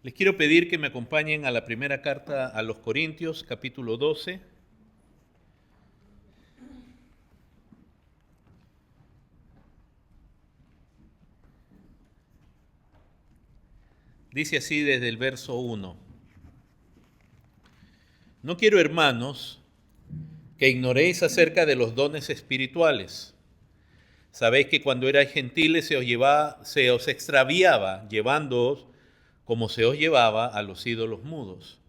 Les quiero pedir que me acompañen a la primera carta a los Corintios, capítulo 12. Dice así desde el verso 1. No quiero, hermanos, que ignoréis acerca de los dones espirituales. Sabéis que cuando erais gentiles se os extraviaba, llevándoos como se os llevaba a los ídolos mudos.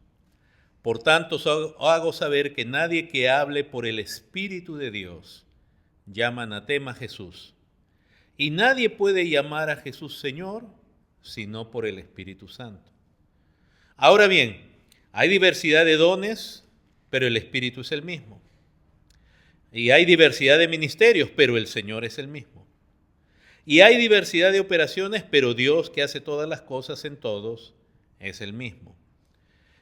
Por tanto, os hago saber que nadie que hable por el Espíritu de Dios llama anatema a Jesús. Y nadie puede llamar a Jesús Señor sino por el Espíritu Santo. Ahora bien, hay diversidad de dones, pero el Espíritu es el mismo. Y hay diversidad de ministerios, pero el Señor es el mismo. Y hay diversidad de operaciones, pero Dios, que hace todas las cosas en todos, es el mismo.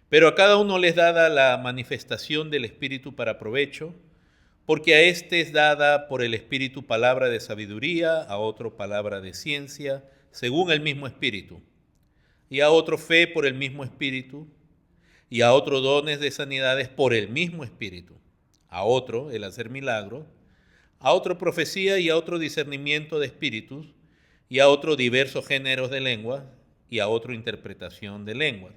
Pero a cada uno les dada la manifestación del Espíritu para provecho, porque a éste es dada por el Espíritu palabra de sabiduría, a otro palabra de ciencia, según el mismo Espíritu, y a otro fe por el mismo Espíritu, y a otro dones de sanidades por el mismo Espíritu, a otro el hacer milagros, a otro profecía y a otro discernimiento de espíritus, y a otro diversos géneros de lenguas, y a otro interpretación de lenguas.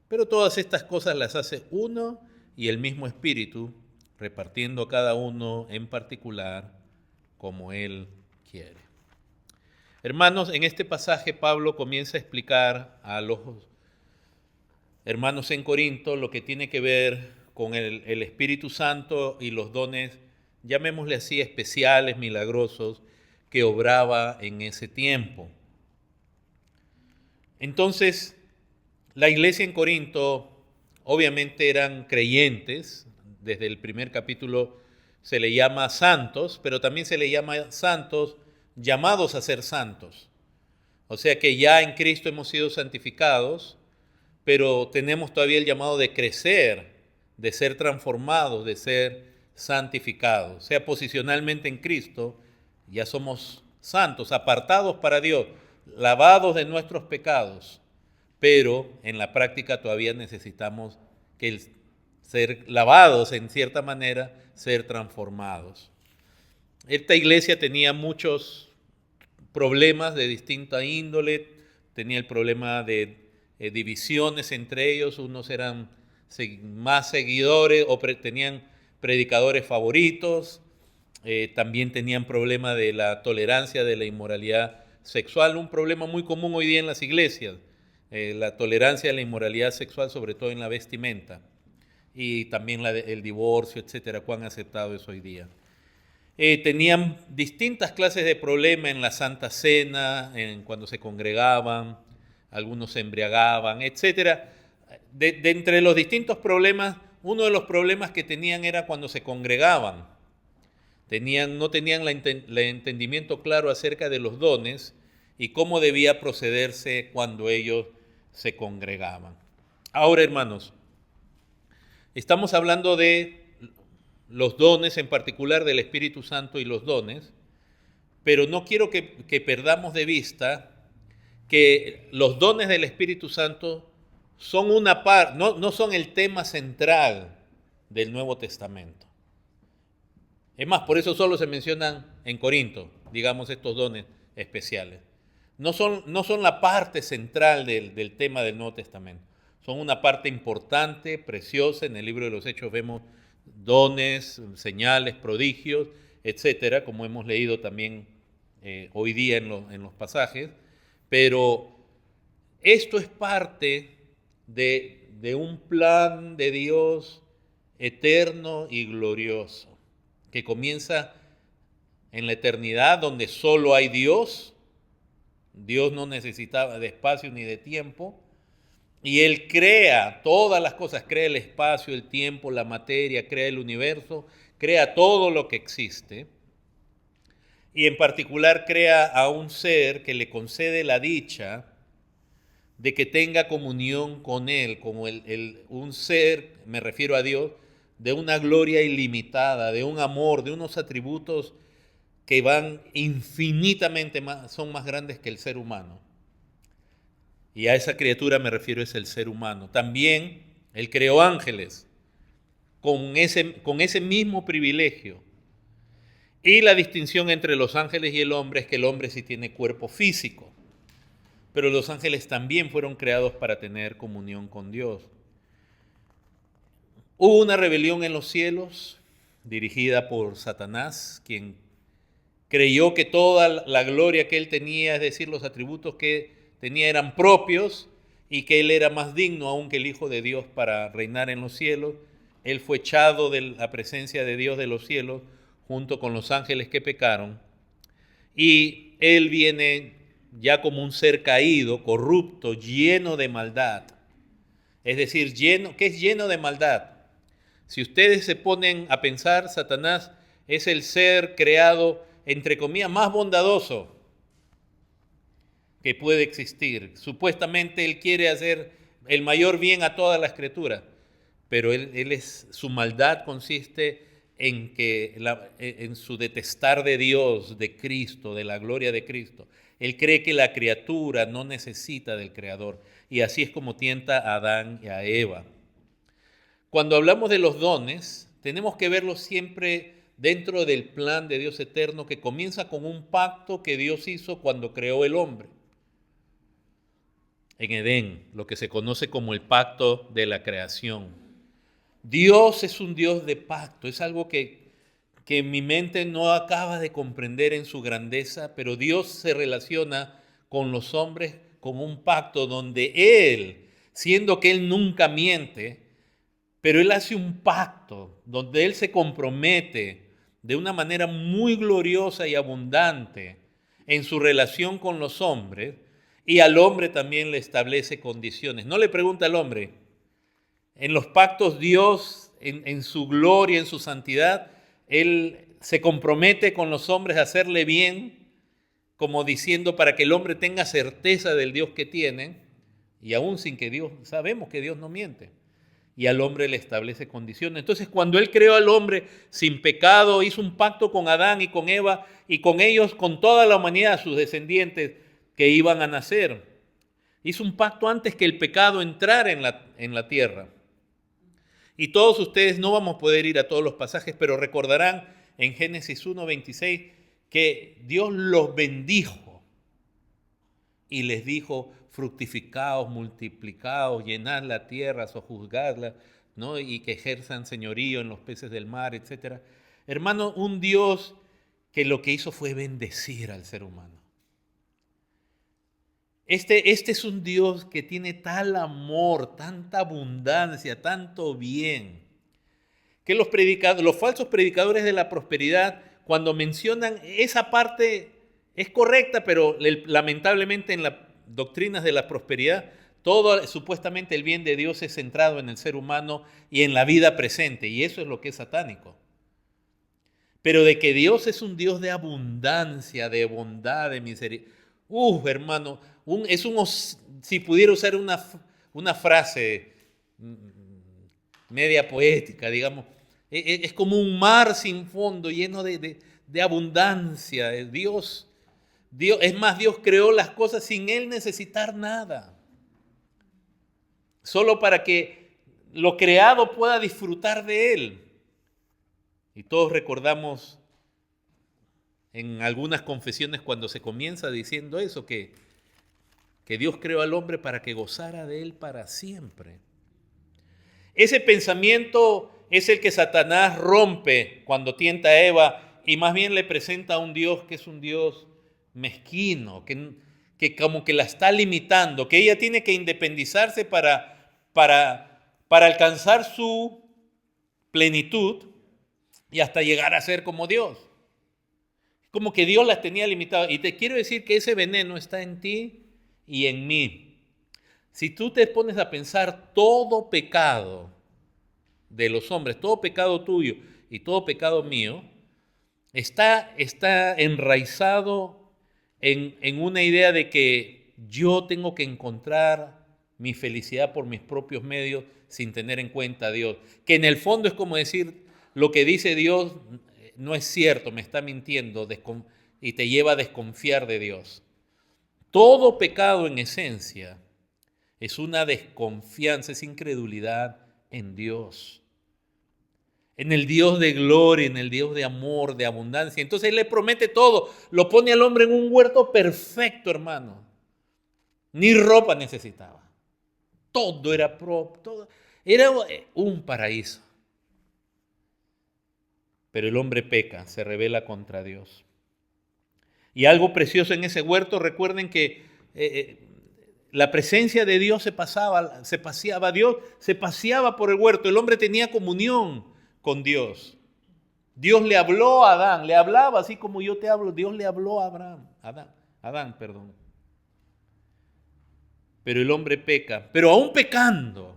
Pero todas estas cosas las hace uno y el mismo Espíritu, repartiendo cada uno en particular como Él quiere. Hermanos, en este pasaje Pablo comienza a explicar a los hermanos en Corinto lo que tiene que ver con el Espíritu Santo y los dones, llamémosle así, especiales, milagrosos, que obraba en ese tiempo. Entonces, la iglesia en Corinto obviamente eran creyentes. Desde el primer capítulo se le llama santos, pero también se le llama santos llamados a ser santos. O sea que ya en Cristo hemos sido santificados, pero tenemos todavía el llamado de crecer, de ser transformados, de ser santificados. O sea, posicionalmente en Cristo ya somos santos, apartados para Dios, lavados de nuestros pecados, pero en la práctica todavía necesitamos que el ser lavados en cierta manera, ser transformados. Esta iglesia tenía muchos problemas de distinta índole, tenía el problema de divisiones entre ellos, unos eran más seguidores o tenían predicadores favoritos, también tenían problema de la tolerancia de la inmoralidad sexual, un problema muy común hoy día en las iglesias, la tolerancia de la inmoralidad sexual, sobre todo en la vestimenta, y también el divorcio, etcétera, cuán aceptado es hoy día. Tenían distintas clases de problemas en la Santa Cena, cuando se congregaban, algunos se embriagaban, etcétera. De entre los distintos problemas, uno de los problemas que tenían era cuando se congregaban. No tenían el entendimiento claro acerca de los dones y cómo debía procederse cuando ellos se congregaban. Ahora, hermanos, estamos hablando de los dones, en particular del Espíritu Santo y los dones, pero no quiero que perdamos de vista que los dones del Espíritu Santo son una parte, no son el tema central del Nuevo Testamento. Es más, por eso solo se mencionan en Corinto, digamos, estos dones especiales. No son la parte central del tema del Nuevo Testamento. Son una parte importante, preciosa. En el libro de los Hechos vemos dones, señales, prodigios, etcétera, como hemos leído también hoy día en los pasajes. Pero esto es parte de un plan de Dios eterno y glorioso, que comienza en la eternidad, donde solo hay Dios. Dios no necesitaba de espacio ni de tiempo, y Él crea todas las cosas, crea el espacio, el tiempo, la materia, crea el universo, crea todo lo que existe, y en particular crea a un ser que le concede la dicha de que tenga comunión con Él, como un ser, me refiero a Dios, de una gloria ilimitada, de un amor, de unos atributos que van infinitamente más, son más grandes que el ser humano. y a esa criatura me refiero es el ser humano. También Él creó ángeles con ese mismo privilegio. Y la distinción entre los ángeles y el hombre es que el hombre sí tiene cuerpo físico, pero los ángeles también fueron creados para tener comunión con Dios. Hubo una rebelión en los cielos dirigida por Satanás, quien creyó que toda la gloria que él tenía, es decir, los atributos que tenía eran propios y que él era más digno aún que el Hijo de Dios para reinar en los cielos. Él fue echado de la presencia de Dios de los cielos junto con los ángeles que pecaron, y él viene ya como un ser caído, corrupto, lleno de maldad. Es decir, ¿qué es lleno de maldad? Si ustedes se ponen a pensar, Satanás es el ser creado, entre comillas, más bondadoso que puede existir. Supuestamente él quiere hacer el mayor bien a todas las criaturas, pero su maldad consiste en su detestar de Dios, de Cristo, de la gloria de Cristo. Él cree que la criatura no necesita del Creador, y así es como tienta a Adán y a Eva. Cuando hablamos de los dones, tenemos que verlos siempre dentro del plan de Dios eterno, que comienza con un pacto que Dios hizo cuando creó el hombre en Edén, lo que se conoce como el pacto de la creación. Dios es un Dios de pacto, es algo que mi mente no acaba de comprender en su grandeza, pero Dios se relaciona con los hombres como un pacto donde Él, siendo que Él nunca miente, pero Él hace un pacto donde Él se compromete de una manera muy gloriosa y abundante en su relación con los hombres, y al hombre también le establece condiciones. No le pregunta al hombre. En los pactos Dios, en su gloria, en su santidad, Él se compromete con los hombres a hacerle bien, como diciendo para que el hombre tenga certeza del Dios que tiene, y aún sin que Dios, sabemos que Dios no miente, y al hombre le establece condiciones. Entonces, cuando Él creó al hombre sin pecado, hizo un pacto con Adán y con Eva, y con ellos, con toda la humanidad, sus descendientes que iban a nacer. Hizo un pacto antes que el pecado entrara en la tierra. Y todos ustedes, no vamos a poder ir a todos los pasajes, pero recordarán en Génesis 1:26 que Dios los bendijo y les dijo: fructificaos, multiplicaos, llenad la tierra, sojuzgadla, ¿no? Y que ejerzan señorío en los peces del mar, etc. Hermano, un Dios que lo que hizo fue bendecir al ser humano. Este es un Dios que tiene tal amor, tanta abundancia, tanto bien, que los falsos predicadores de la prosperidad, cuando mencionan esa parte, es correcta, pero lamentablemente en las doctrinas de la prosperidad, todo supuestamente el bien de Dios es centrado en el ser humano y en la vida presente, y eso es lo que es satánico. Pero de que Dios es un Dios de abundancia, de bondad, de misericordia. Hermano, si pudiera usar una frase media poética, digamos, es como un mar sin fondo, lleno de abundancia. Dios, es más, Dios creó las cosas sin Él necesitar nada, solo para que lo creado pueda disfrutar de Él. Y todos recordamos en algunas confesiones cuando se comienza diciendo eso, que Dios creó al hombre para que gozara de Él para siempre. Ese pensamiento es el que Satanás rompe cuando tienta a Eva, y más bien le presenta a un Dios que es un Dios mezquino, que como que la está limitando, que ella tiene que independizarse para alcanzar su plenitud y hasta llegar a ser como Dios. Como que Dios las tenía limitadas. Y te quiero decir que ese veneno está en ti y en mí. Si tú te pones a pensar, todo pecado de los hombres, todo pecado tuyo y todo pecado mío, está enraizado en una idea de que yo tengo que encontrar mi felicidad por mis propios medios sin tener en cuenta a Dios. Que en el fondo es como decir, lo que dice Dios no es cierto, me está mintiendo, y te lleva a desconfiar de Dios. Todo pecado en esencia Es una desconfianza, es incredulidad en Dios. En el Dios de gloria, en el Dios de amor, de abundancia. Entonces Él le promete todo. Lo pone al hombre en un huerto perfecto, hermano. Ni ropa necesitaba. Todo era todo era un paraíso. Pero el hombre peca, se rebela contra Dios. Y algo precioso en ese huerto, recuerden que la presencia de Dios se paseaba, Dios se paseaba por el huerto, el hombre tenía comunión con Dios. Dios le habló a Adán, le hablaba así como yo te hablo, Dios le habló a Adán. Pero el hombre peca, pero aún pecando,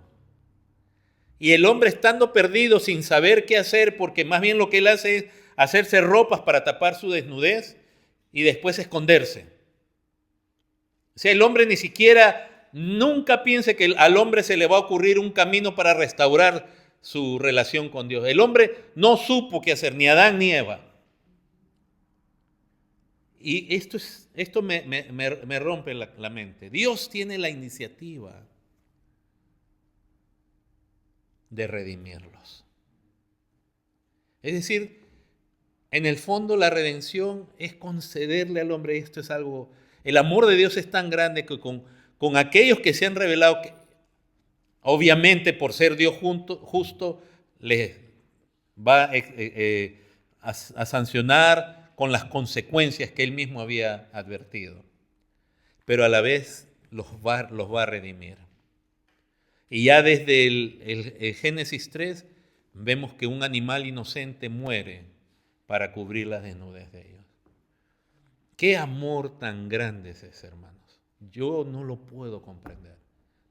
y el hombre estando perdido sin saber qué hacer, porque más bien lo que él hace es hacerse ropas para tapar su desnudez y después esconderse. O sea, el hombre ni siquiera, nunca piense que al hombre se le va a ocurrir un camino para restaurar su relación con Dios. El hombre no supo qué hacer, ni Adán ni Eva. Y esto me rompe la mente. Dios tiene la iniciativa de redimirlos. Es decir, en el fondo la redención es concederle al hombre, esto es algo, el amor de Dios es tan grande que con aquellos que se han revelado, que, obviamente por ser Dios justo, les va a sancionar con las consecuencias que Él mismo había advertido. Pero a la vez los va a redimir. Y ya desde el Génesis 3 vemos que un animal inocente muere para cubrir la desnudez de ellos. Qué amor tan grande es ese, hermanos. Yo no lo puedo comprender.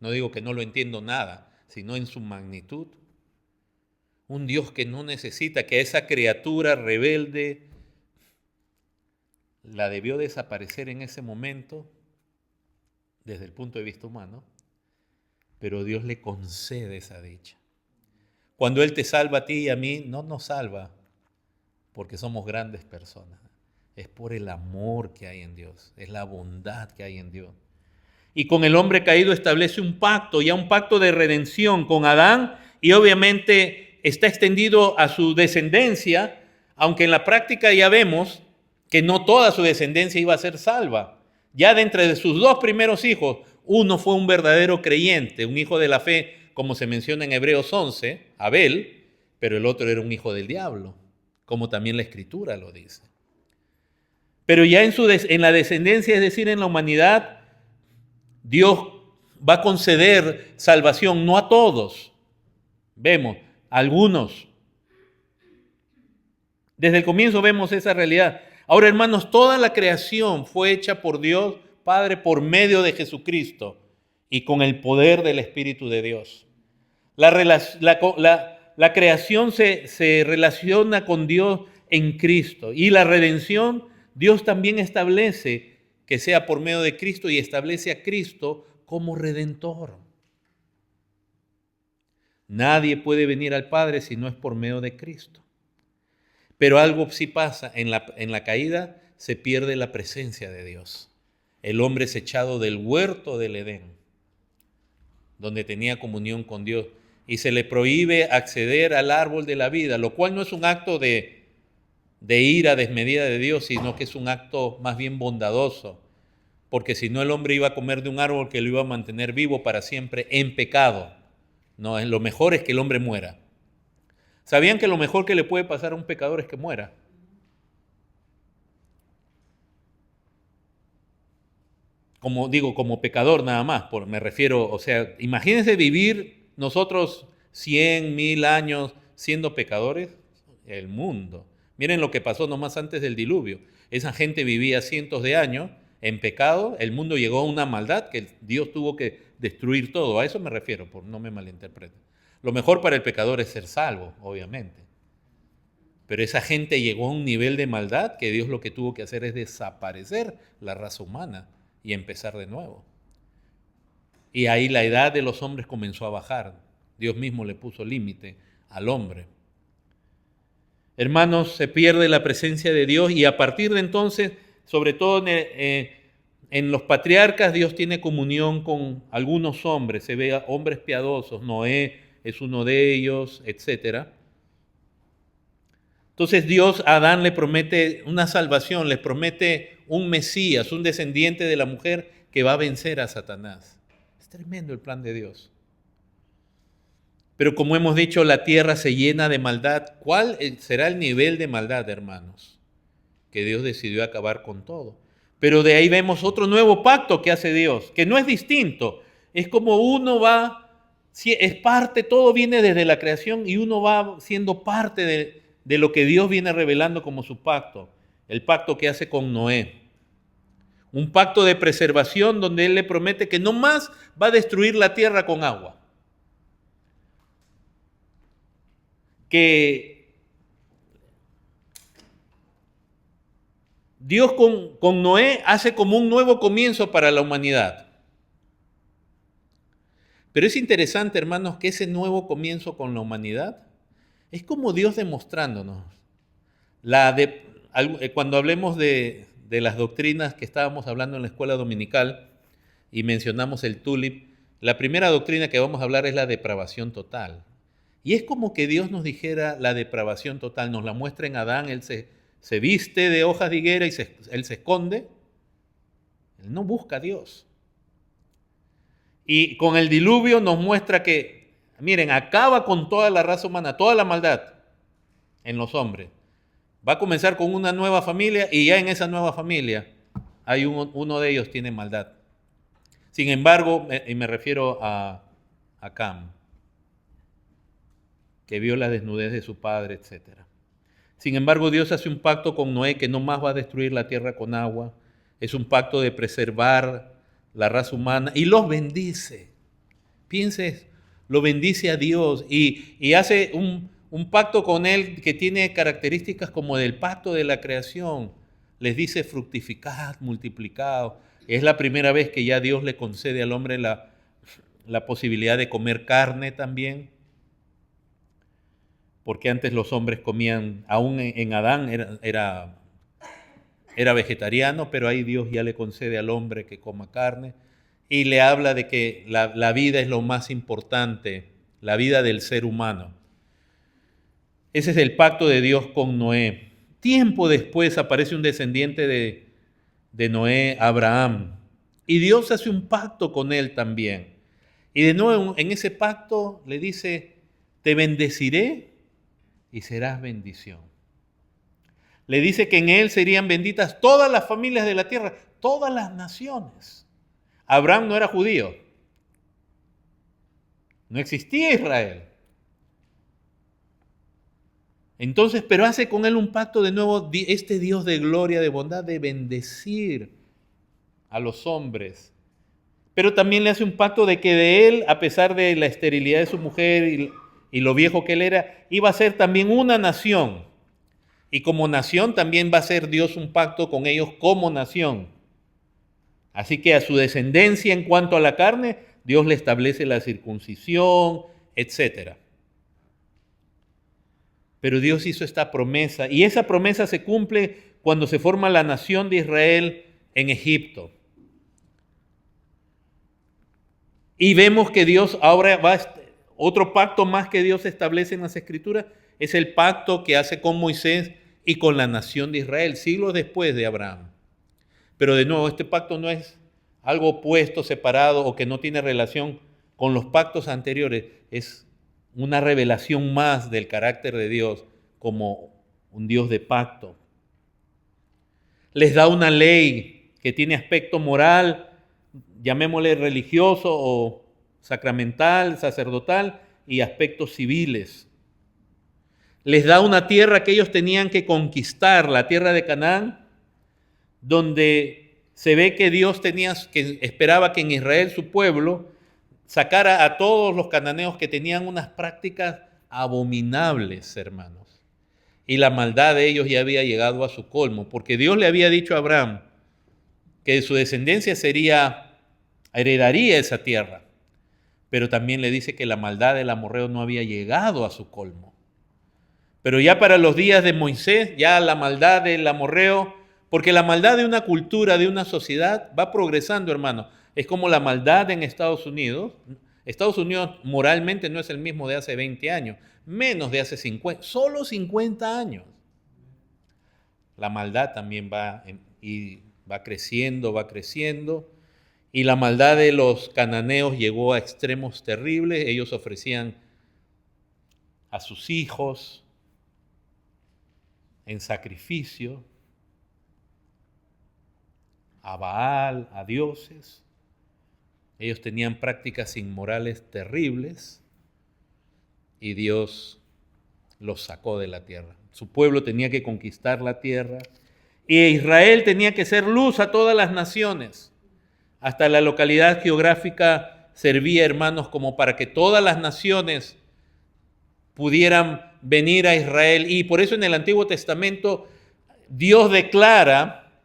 No digo que no lo entiendo nada, sino en su magnitud. Un Dios que no necesita que esa criatura rebelde la debió desaparecer en ese momento desde el punto de vista humano, pero Dios le concede esa dicha. Cuando Él te salva a ti y a mí, no nos salva porque somos grandes personas. Es por el amor que hay en Dios, es la bondad que hay en Dios. Y con el hombre caído establece un pacto, ya un pacto de redención con Adán, y obviamente está extendido a su descendencia, aunque en la práctica ya vemos que no toda su descendencia iba a ser salva. Ya de entre sus dos primeros hijos, uno fue un verdadero creyente, un hijo de la fe, como se menciona en Hebreos 11, Abel, pero el otro era un hijo del diablo, como también la Escritura lo dice. Pero ya en la descendencia, es decir, en la humanidad, Dios va a conceder salvación, no a todos. Vemos, a algunos. Desde el comienzo vemos esa realidad. Ahora, hermanos, toda la creación fue hecha por Dios Padre por medio de Jesucristo y con el poder del Espíritu de Dios. La creación se relaciona con Dios en Cristo, y la redención Dios también establece que sea por medio de Cristo, y establece a Cristo como Redentor. Nadie puede venir al Padre si no es por medio de Cristo. Pero algo sí pasa, en la caída se pierde la presencia de Dios. El hombre es echado del huerto del Edén, donde tenía comunión con Dios, y se le prohíbe acceder al árbol de la vida, lo cual no es un acto de ira desmedida de Dios, sino que es un acto más bien bondadoso, porque si no el hombre iba a comer de un árbol que lo iba a mantener vivo para siempre en pecado. No, lo mejor es que el hombre muera. ¿Sabían que lo mejor que le puede pasar a un pecador es que muera? Como pecador nada más, me refiero, o sea, imagínense vivir nosotros 100, 1000 años siendo pecadores, el mundo. Miren lo que pasó nomás antes del diluvio. Esa gente vivía cientos de años en pecado, el mundo llegó a una maldad que Dios tuvo que destruir todo. A eso me refiero, no me malinterpreten. Lo mejor para el pecador es ser salvo, obviamente. Pero esa gente llegó a un nivel de maldad que Dios lo que tuvo que hacer es desaparecer la raza humana y empezar de nuevo. Y ahí la edad de los hombres comenzó a bajar. Dios mismo le puso límite al hombre. Hermanos, se pierde la presencia de Dios, y a partir de entonces, sobre todo En los patriarcas Dios tiene comunión con algunos hombres, se ve a hombres piadosos, Noé es uno de ellos, etc. Entonces Dios a Adán le promete una salvación, le promete un Mesías, un descendiente de la mujer que va a vencer a Satanás. Es tremendo el plan de Dios. Pero como hemos dicho, la tierra se llena de maldad. ¿Cuál será el nivel de maldad, hermanos? Que Dios decidió acabar con todo. Pero de ahí vemos otro nuevo pacto que hace Dios, que no es distinto. Es como uno va, es parte, todo viene desde la creación y uno va siendo parte de lo que Dios viene revelando como su pacto. El pacto que hace con Noé. Un pacto de preservación donde Él le promete que no más va a destruir la tierra con agua. Que Dios con Noé hace como un nuevo comienzo para la humanidad. Pero es interesante, hermanos, que ese nuevo comienzo con la humanidad es como Dios demostrándonos. Cuando hablemos de las doctrinas que estábamos hablando en la escuela dominical y mencionamos el tulip, la primera doctrina que vamos a hablar es la depravación total. Y es como que Dios nos dijera la depravación total, nos la muestra en Adán, él se viste de hojas de higuera y él se esconde. Él no busca a Dios. Y con el diluvio nos muestra que, miren, acaba con toda la raza humana, toda la maldad en los hombres. Va a comenzar con una nueva familia y ya en esa nueva familia hay uno de ellos tiene maldad. Sin embargo, y me refiero a Cam, que vio la desnudez de su padre, etc. Sin embargo, Dios hace un pacto con Noé que no más va a destruir la tierra con agua. Es un pacto de preservar la raza humana y los bendice. Pienses, lo bendice a Dios y hace un pacto con Él que tiene características como del pacto de la creación. Les dice fructificad, multiplicad. Es la primera vez que ya Dios le concede al hombre la posibilidad de comer carne también. Porque antes los hombres comían, aún en Adán era vegetariano, pero ahí Dios ya le concede al hombre que coma carne y le habla de que la vida es lo más importante, la vida del ser humano. Ese es el pacto de Dios con Noé. Tiempo después aparece un descendiente de Noé, Abraham, y Dios hace un pacto con él también. Y de nuevo en ese pacto le dice, te bendeciré y serás bendición. Le dice que en él serían benditas todas las familias de la tierra, todas las naciones. Abraham no era judío. No existía Israel. Entonces, pero hace con él un pacto de nuevo, este Dios de gloria, de bondad, de bendecir a los hombres. Pero también le hace un pacto de que de él, a pesar de la esterilidad de su mujer y lo viejo que él era, iba a ser también una nación. Y como nación también va a hacer Dios un pacto con ellos como nación. Así que a su descendencia en cuanto a la carne, Dios le establece la circuncisión, etc. Pero Dios hizo esta promesa y esa promesa se cumple cuando se forma la nación de Israel en Egipto. Y vemos que Dios ahora otro pacto más que Dios establece en las Escrituras es el pacto que hace con Moisés y con la nación de Israel, siglos después de Abraham. Pero de nuevo, este pacto no es algo opuesto, separado o que no tiene relación con los pactos anteriores. Es una revelación más del carácter de Dios como un Dios de pacto. Les da una ley que tiene aspecto moral, llamémosle religioso o sacramental, sacerdotal y aspectos civiles. Les da una tierra que ellos tenían que conquistar, la tierra de Canaán, donde se ve que Dios esperaba que en Israel, su pueblo, sacara a todos los cananeos que tenían unas prácticas abominables, hermanos. Y la maldad de ellos ya había llegado a su colmo, porque Dios le había dicho a Abraham que su descendencia heredaría esa tierra, pero también le dice que la maldad del amorreo no había llegado a su colmo. Pero ya para los días de Moisés, ya la maldad del amorreo porque la maldad de una cultura, de una sociedad, va progresando, hermano. Es como la maldad en Estados Unidos. Estados Unidos moralmente no es el mismo de hace 20 años, menos de hace 50, solo 50 años. La maldad también va creciendo, y la maldad de los cananeos llegó a extremos terribles. Ellos ofrecían a sus hijos en sacrificio a Baal, a dioses. Ellos tenían prácticas inmorales terribles y Dios los sacó de la tierra. Su pueblo tenía que conquistar la tierra y Israel tenía que ser luz a todas las naciones. Hasta la localidad geográfica servía, hermanos, como para que todas las naciones pudieran venir a Israel. Y por eso en el Antiguo Testamento Dios declara,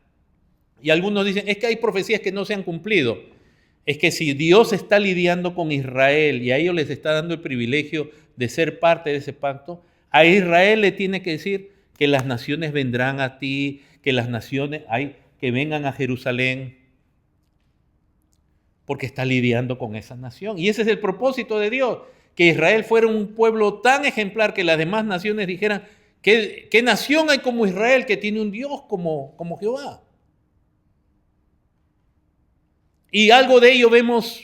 y algunos dicen, es que hay profecías que no se han cumplido. Es que si Dios está lidiando con Israel y a ellos les está dando el privilegio de ser parte de ese pacto, a Israel le tiene que decir que las naciones vendrán a ti, que las naciones que vengan a Jerusalén, porque está lidiando con esa nación. Y ese es el propósito de Dios, que Israel fuera un pueblo tan ejemplar que las demás naciones dijeran, ¿qué nación hay como Israel que tiene un Dios como Jehová? Y algo de ello vemos,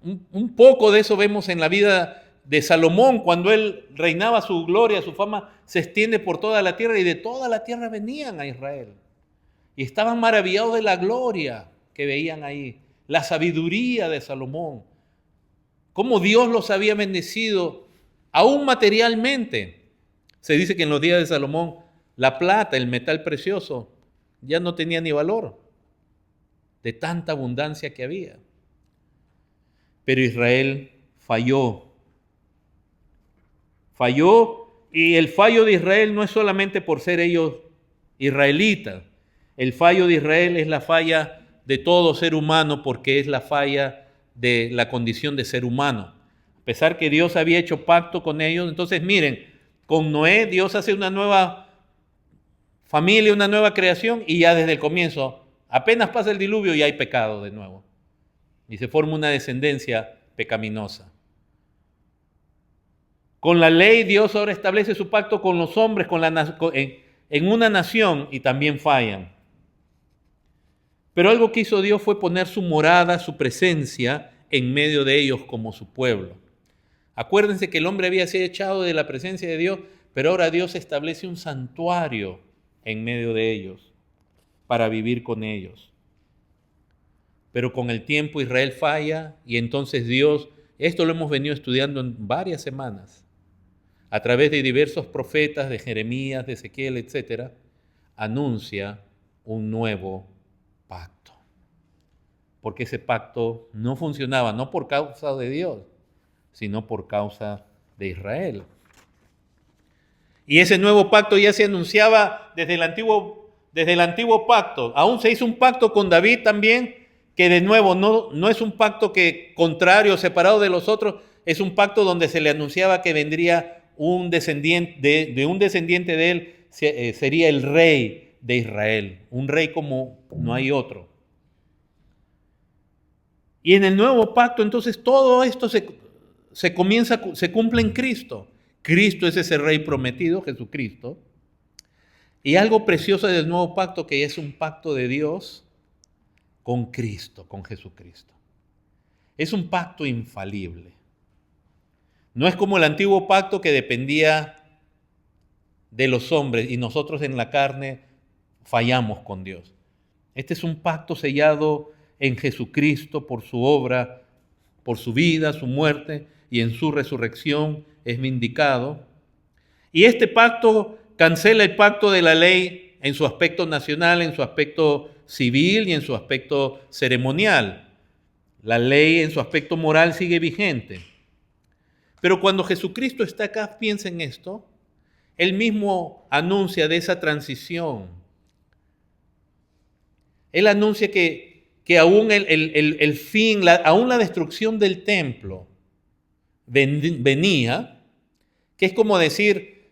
un poco de eso vemos en la vida de Salomón, cuando él reinaba, su gloria, su fama se extiende por toda la tierra y de toda la tierra venían a Israel. Y estaban maravillados de la gloria que veían ahí, la sabiduría de Salomón, cómo Dios los había bendecido, aún materialmente. Se dice que en los días de Salomón la plata, el metal precioso, ya no tenía ni valor, de tanta abundancia que había. Pero Israel falló, y el fallo de Israel no es solamente por ser ellos israelitas. El fallo de Israel es la falla de todo ser humano, porque es la falla de la condición de ser humano. A pesar que Dios había hecho pacto con ellos, entonces miren, con Noé Dios hace una nueva familia, una nueva creación, y ya desde el comienzo, apenas pasa el diluvio y hay pecado de nuevo. Y se forma una descendencia pecaminosa. Con la ley Dios ahora establece su pacto con los hombres en una nación, y también fallan. Pero algo que hizo Dios fue poner su morada, su presencia en medio de ellos como su pueblo. Acuérdense que el hombre había sido echado de la presencia de Dios, pero ahora Dios establece un santuario en medio de ellos para vivir con ellos. Pero con el tiempo Israel falla y entonces Dios, esto lo hemos venido estudiando en varias semanas, a través de diversos profetas, de Jeremías, de Ezequiel, etc., anuncia un nuevo pacto. Porque ese pacto no funcionaba, no por causa de Dios, sino por causa de Israel. Y ese nuevo pacto ya se anunciaba desde el antiguo pacto. Aún se hizo un pacto con David también, que de nuevo no es un pacto que contrario, separado de los otros, es un pacto donde se le anunciaba que vendría un descendiente, de un descendiente de él sería el rey de Israel, un rey como no hay otro. Y en el nuevo pacto, entonces, todo esto se cumple en Cristo. Cristo es ese rey prometido, Jesucristo. Y algo precioso del nuevo pacto, que es un pacto de Dios con Cristo, con Jesucristo. Es un pacto infalible. No es como el antiguo pacto, que dependía de los hombres y nosotros en la carne fallamos con Dios. Este es un pacto sellado en Jesucristo por su obra, por su vida, su muerte, y en su resurrección es vindicado. Y este pacto cancela el pacto de la ley en su aspecto nacional, en su aspecto civil y en su aspecto ceremonial. La ley en su aspecto moral sigue vigente. Pero cuando Jesucristo está acá, piensa en esto, Él mismo anuncia de esa transición. Él anuncia que aún el fin, aún la destrucción del templo venía, que es como decir,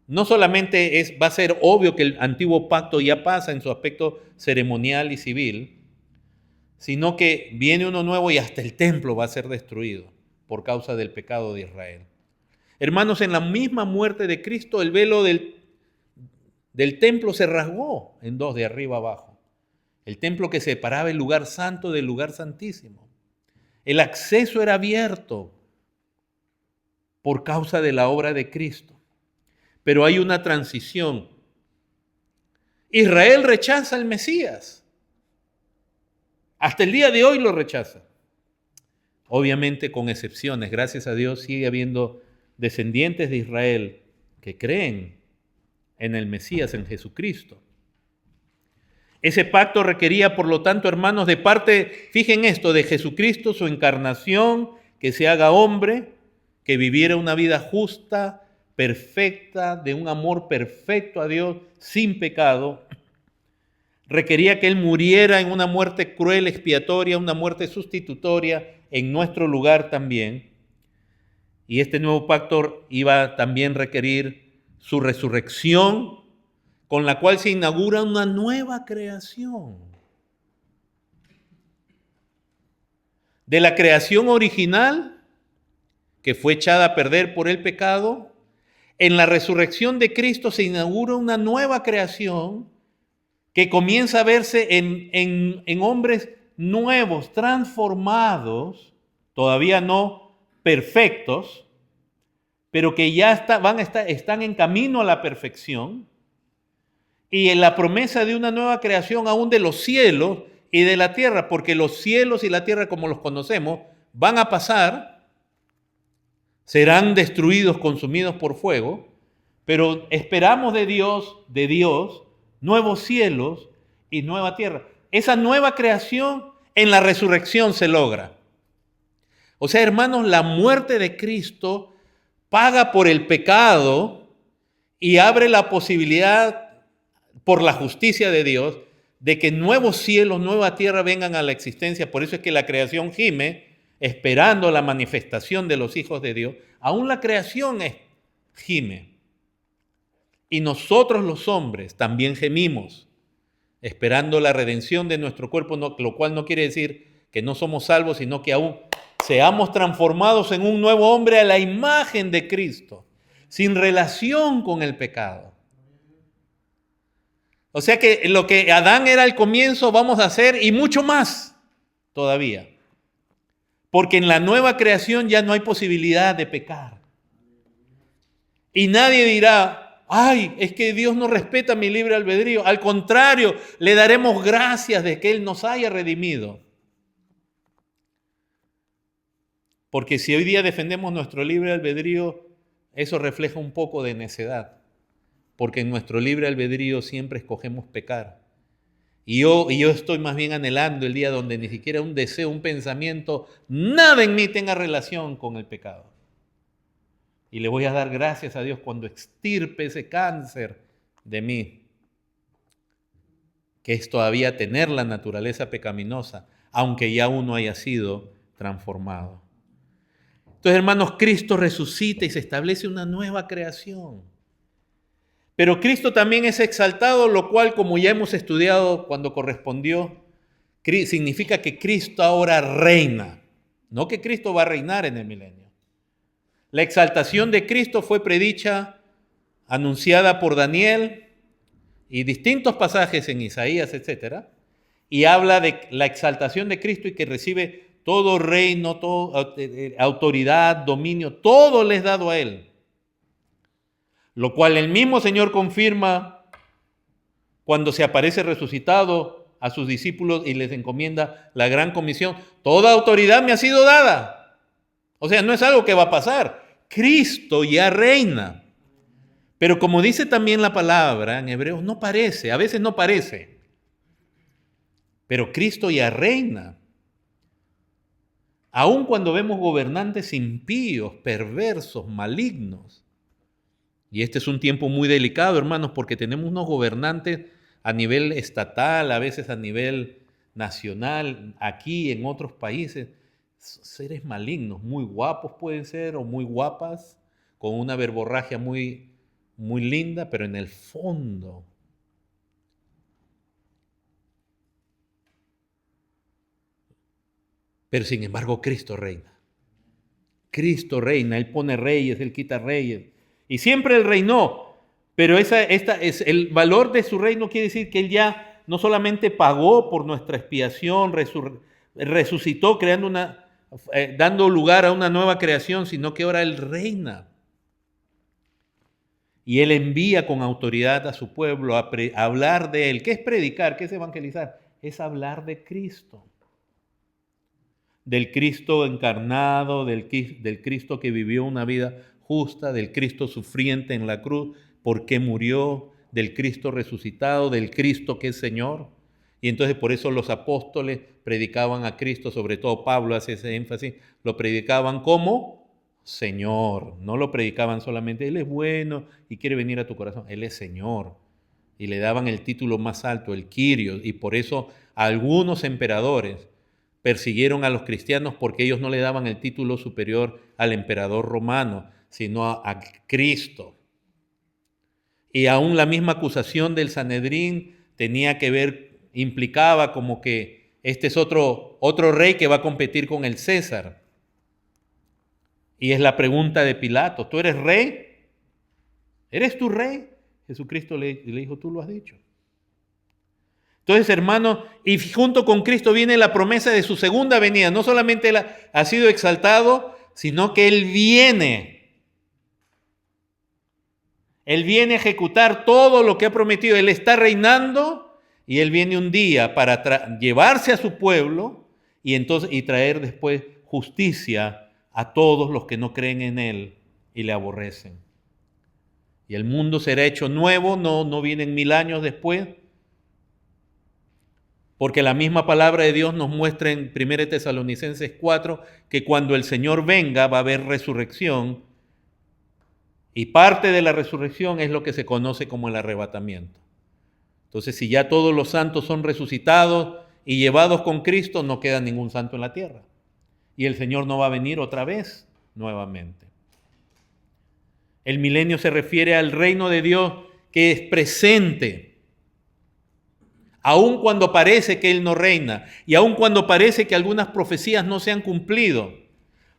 no solamente va a ser obvio que el antiguo pacto ya pasa en su aspecto ceremonial y civil, sino que viene uno nuevo y hasta el templo va a ser destruido por causa del pecado de Israel. Hermanos, en la misma muerte de Cristo, el velo del templo se rasgó en dos, de arriba abajo. El templo que separaba el lugar santo del lugar santísimo. El acceso era abierto por causa de la obra de Cristo. Pero hay una transición. Israel rechaza al Mesías. Hasta el día de hoy lo rechaza. Obviamente con excepciones. Gracias a Dios sigue habiendo descendientes de Israel que creen en el Mesías, en Jesucristo. Ese pacto requería, por lo tanto, hermanos, de parte, fijen esto, de Jesucristo, su encarnación, que se haga hombre, que viviera una vida justa, perfecta, de un amor perfecto a Dios, sin pecado. Requería que Él muriera en una muerte cruel, expiatoria, una muerte sustitutoria, en nuestro lugar también. Y este nuevo pacto iba también a requerir su resurrección, con la cual se inaugura una nueva creación. De la creación original, que fue echada a perder por el pecado, en la resurrección de Cristo se inaugura una nueva creación que comienza a verse en hombres nuevos, transformados, todavía no perfectos, pero que ya están en camino a la perfección, y en la promesa de una nueva creación aún de los cielos y de la tierra, porque los cielos y la tierra como los conocemos van a pasar, serán destruidos, consumidos por fuego, pero esperamos de Dios, nuevos cielos y nueva tierra. Esa nueva creación en la resurrección se logra. O sea, hermanos, la muerte de Cristo paga por el pecado y abre la posibilidad por la justicia de Dios, de que nuevos cielos, nueva tierra vengan a la existencia. Por eso es que la creación gime, esperando la manifestación de los hijos de Dios. Aún la creación gime. Y nosotros los hombres también gemimos, esperando la redención de nuestro cuerpo, lo cual no quiere decir que no somos salvos, sino que aún seamos transformados en un nuevo hombre a la imagen de Cristo, sin relación con el pecado. O sea que lo que Adán era al comienzo vamos a hacer y mucho más todavía. Porque en la nueva creación ya no hay posibilidad de pecar. Y nadie dirá, ay, es que Dios no respeta mi libre albedrío. Al contrario, le daremos gracias de que Él nos haya redimido. Porque si hoy día defendemos nuestro libre albedrío, eso refleja un poco de necedad. Porque en nuestro libre albedrío siempre escogemos pecar. Y yo estoy más bien anhelando el día donde ni siquiera un deseo, un pensamiento, nada en mí tenga relación con el pecado. Y le voy a dar gracias a Dios cuando extirpe ese cáncer de mí, que es todavía tener la naturaleza pecaminosa, aunque ya uno haya sido transformado. Entonces, hermanos, Cristo resucita y se establece una nueva creación. Pero Cristo también es exaltado, lo cual, como ya hemos estudiado cuando correspondió, significa que Cristo ahora reina, no que Cristo va a reinar en el milenio. La exaltación de Cristo fue predicha, anunciada por Daniel y distintos pasajes en Isaías, etc. Y habla de la exaltación de Cristo y que recibe todo reino, toda autoridad, dominio, todo le es dado a Él. Lo cual el mismo Señor confirma cuando se aparece resucitado a sus discípulos y les encomienda la gran comisión. Toda autoridad me ha sido dada. O sea, no es algo que va a pasar. Cristo ya reina. Pero como dice también la palabra en Hebreos, no parece, a veces no parece. Pero Cristo ya reina. Aun cuando vemos gobernantes impíos, perversos, malignos. Y este es un tiempo muy delicado, hermanos, porque tenemos unos gobernantes a nivel estatal, a veces a nivel nacional, aquí en otros países, seres malignos, muy guapos pueden ser o muy guapas, con una verborragia muy muy linda, pero en el fondo pero sin embargo Cristo reina. Cristo reina, Él pone reyes, Él quita reyes. Y siempre Él reinó, pero el valor de su reino quiere decir que Él ya no solamente pagó por nuestra expiación, resucitó dando lugar a una nueva creación, sino que ahora Él reina. Y Él envía con autoridad a su pueblo a hablar de Él. ¿Qué es predicar? ¿Qué es evangelizar? Es hablar de Cristo. Del Cristo encarnado, del Cristo que vivió una vida justa, del Cristo sufriente en la cruz, porque murió, del Cristo resucitado, del Cristo que es Señor. Y entonces por eso los apóstoles predicaban a Cristo, sobre todo Pablo hace ese énfasis, lo predicaban como Señor, no lo predicaban solamente, Él es bueno y quiere venir a tu corazón, Él es Señor. Y le daban el título más alto, el Kyrios, y por eso algunos emperadores persiguieron a los cristianos porque ellos no le daban el título superior al emperador romano, sino a Cristo. Y aún la misma acusación del Sanedrín implicaba como que este es otro rey que va a competir con el César. Y es la pregunta de Pilato, ¿tú eres rey? ¿Eres tú rey? Jesucristo le dijo, tú lo has dicho. Entonces, hermano, y junto con Cristo viene la promesa de su segunda venida. No solamente Él ha sido exaltado, sino que Él viene. Él viene a ejecutar todo lo que ha prometido. Él está reinando y Él viene un día para llevarse a su pueblo y traer después justicia a todos los que no creen en Él y le aborrecen. Y el mundo será hecho nuevo, no vienen 1000 años después. Porque la misma palabra de Dios nos muestra en 1 Tesalonicenses 4 que cuando el Señor venga va a haber resurrección y parte de la resurrección es lo que se conoce como el arrebatamiento. Entonces, si ya todos los santos son resucitados y llevados con Cristo, no queda ningún santo en la tierra. Y el Señor no va a venir otra vez nuevamente. El milenio se refiere al reino de Dios que es presente. Aun cuando parece que Él no reina y aun cuando parece que algunas profecías no se han cumplido,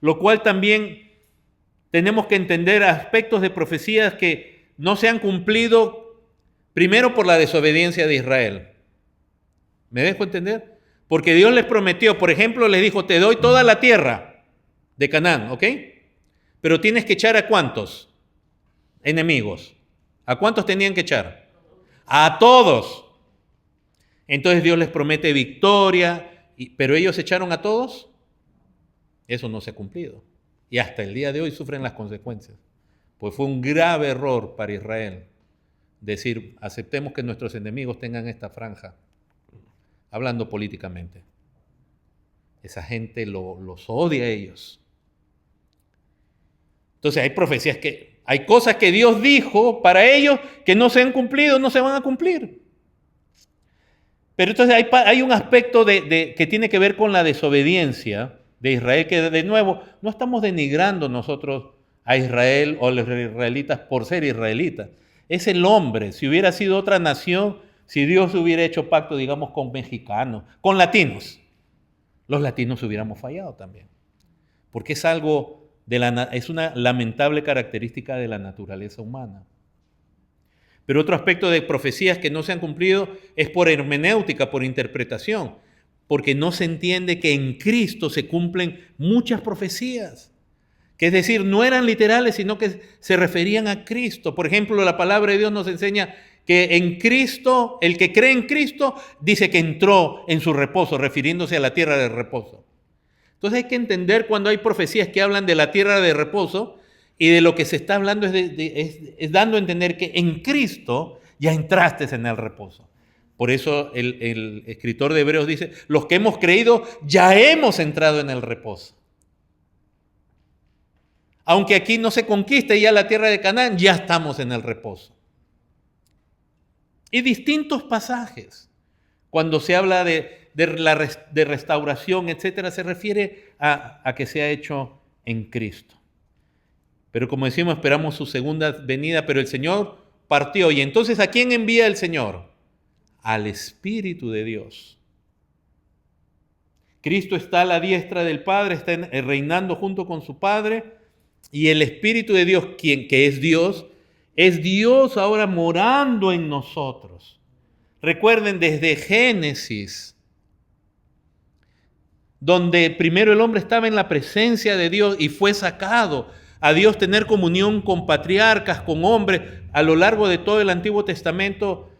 lo cual también tenemos que entender aspectos de profecías que no se han cumplido, primero por la desobediencia de Israel. ¿Me dejo entender? Porque Dios les prometió, por ejemplo, les dijo, te doy toda la tierra de Canaán, ¿ok? Pero tienes que echar ¿a cuántos? Enemigos. ¿A cuántos tenían que echar? A todos. Entonces Dios les promete victoria, pero ellos echaron a todos. Eso no se ha cumplido. Y hasta el día de hoy sufren las consecuencias. Pues fue un grave error para Israel decir, aceptemos que nuestros enemigos tengan esta franja, hablando políticamente. Esa gente los odia a ellos. Entonces hay profecías hay cosas que Dios dijo para ellos que no se han cumplido, no se van a cumplir. Pero entonces hay un aspecto que tiene que ver con la desobediencia de Israel, que de nuevo no estamos denigrando nosotros a Israel o a los israelitas por ser israelitas. Es el hombre. Si hubiera sido otra nación, si Dios hubiera hecho pacto, digamos, con mexicanos, con latinos, los latinos hubiéramos fallado también. Porque es una lamentable característica de la naturaleza humana. Pero otro aspecto de profecías que no se han cumplido es por hermenéutica, por interpretación, porque no se entiende que en Cristo se cumplen muchas profecías, que es decir, no eran literales, sino que se referían a Cristo. Por ejemplo, la palabra de Dios nos enseña que en Cristo, el que cree en Cristo, dice que entró en su reposo, refiriéndose a la tierra de reposo. Entonces hay que entender cuando hay profecías que hablan de la tierra de reposo, y de lo que se está hablando es dando a entender que en Cristo ya entraste en el reposo. Por eso el escritor de Hebreos dice, los que hemos creído ya hemos entrado en el reposo. Aunque aquí no se conquiste ya la tierra de Canaán, ya estamos en el reposo. Y distintos pasajes, cuando se habla de restauración, etcétera, se refiere a que se ha hecho en Cristo. Pero como decimos, esperamos su segunda venida, pero el Señor partió. Y entonces, ¿a quién envía el Señor? Al Espíritu de Dios. Cristo está a la diestra del Padre, está reinando junto con su Padre, y el Espíritu de Dios, que es Dios ahora morando en nosotros. Recuerden, desde Génesis, donde primero el hombre estaba en la presencia de Dios y fue sacado a Dios, tener comunión con patriarcas, con hombres, a lo largo de todo el Antiguo Testamento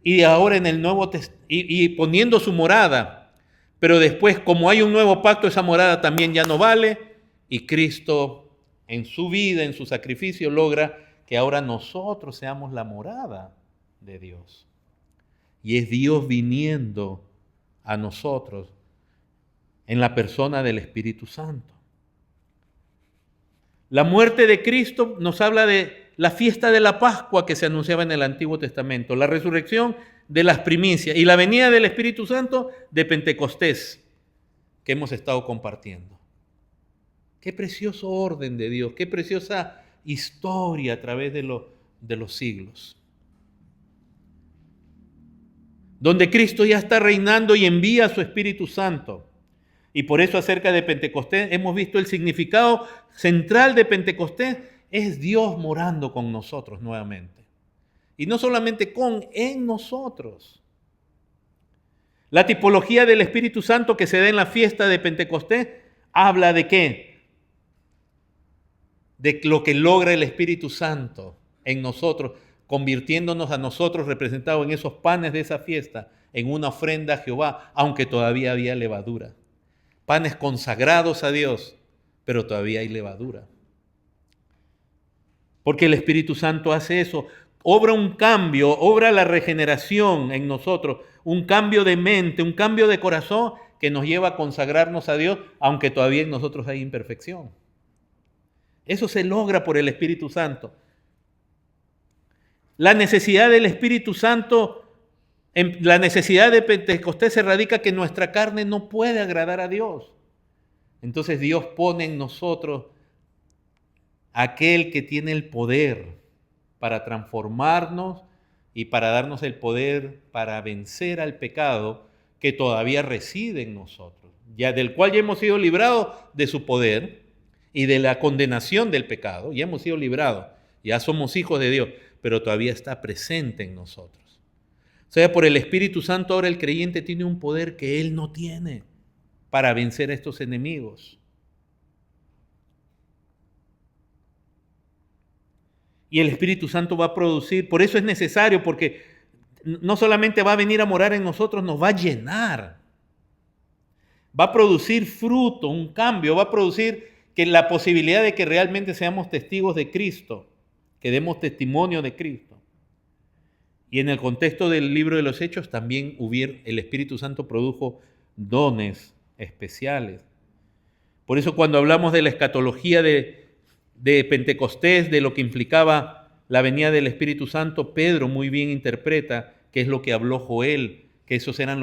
y ahora en el Nuevo Testamento, y poniendo su morada. Pero después, como hay un nuevo pacto, esa morada también ya no vale, y Cristo en su vida, en su sacrificio, logra que ahora nosotros seamos la morada de Dios. Y es Dios viniendo a nosotros en la persona del Espíritu Santo. La muerte de Cristo nos habla de la fiesta de la Pascua que se anunciaba en el Antiguo Testamento, la resurrección de las primicias y la venida del Espíritu Santo de Pentecostés que hemos estado compartiendo. Qué precioso orden de Dios, qué preciosa historia a través de los siglos. Donde Cristo ya está reinando y envía a su Espíritu Santo. Y por eso acerca de Pentecostés hemos visto el significado central de Pentecostés es Dios morando con nosotros nuevamente. Y no solamente en nosotros. La tipología del Espíritu Santo que se da en la fiesta de Pentecostés habla de ¿qué? De lo que logra el Espíritu Santo en nosotros, convirtiéndonos a nosotros representados en esos panes de esa fiesta, en una ofrenda a Jehová, aunque todavía había levadura. Panes consagrados a Dios, pero todavía hay levadura. Porque el Espíritu Santo hace eso, obra un cambio, obra la regeneración en nosotros, un cambio de mente, un cambio de corazón que nos lleva a consagrarnos a Dios, aunque todavía en nosotros hay imperfección. Eso se logra por el Espíritu Santo. La necesidad del Espíritu Santo, la necesidad de Pentecostés se radica que nuestra carne no puede agradar a Dios. Entonces Dios pone en nosotros aquel que tiene el poder para transformarnos y para darnos el poder para vencer al pecado que todavía reside en nosotros, ya del cual ya hemos sido librados de su poder y de la condenación del pecado, ya hemos sido librados, ya somos hijos de Dios, pero todavía está presente en nosotros. O sea, por el Espíritu Santo ahora el creyente tiene un poder que él no tiene para vencer a estos enemigos. Y el Espíritu Santo va a producir, por eso es necesario, porque no solamente va a venir a morar en nosotros, nos va a llenar. Va a producir fruto, un cambio, va a producir que la posibilidad de que realmente seamos testigos de Cristo, que demos testimonio de Cristo. Y en el contexto del libro de los Hechos también el Espíritu Santo produjo dones especiales. Por eso cuando hablamos de la escatología de Pentecostés, de lo que implicaba la venida del Espíritu Santo, Pedro muy bien interpreta qué es lo que habló Joel, que esos eran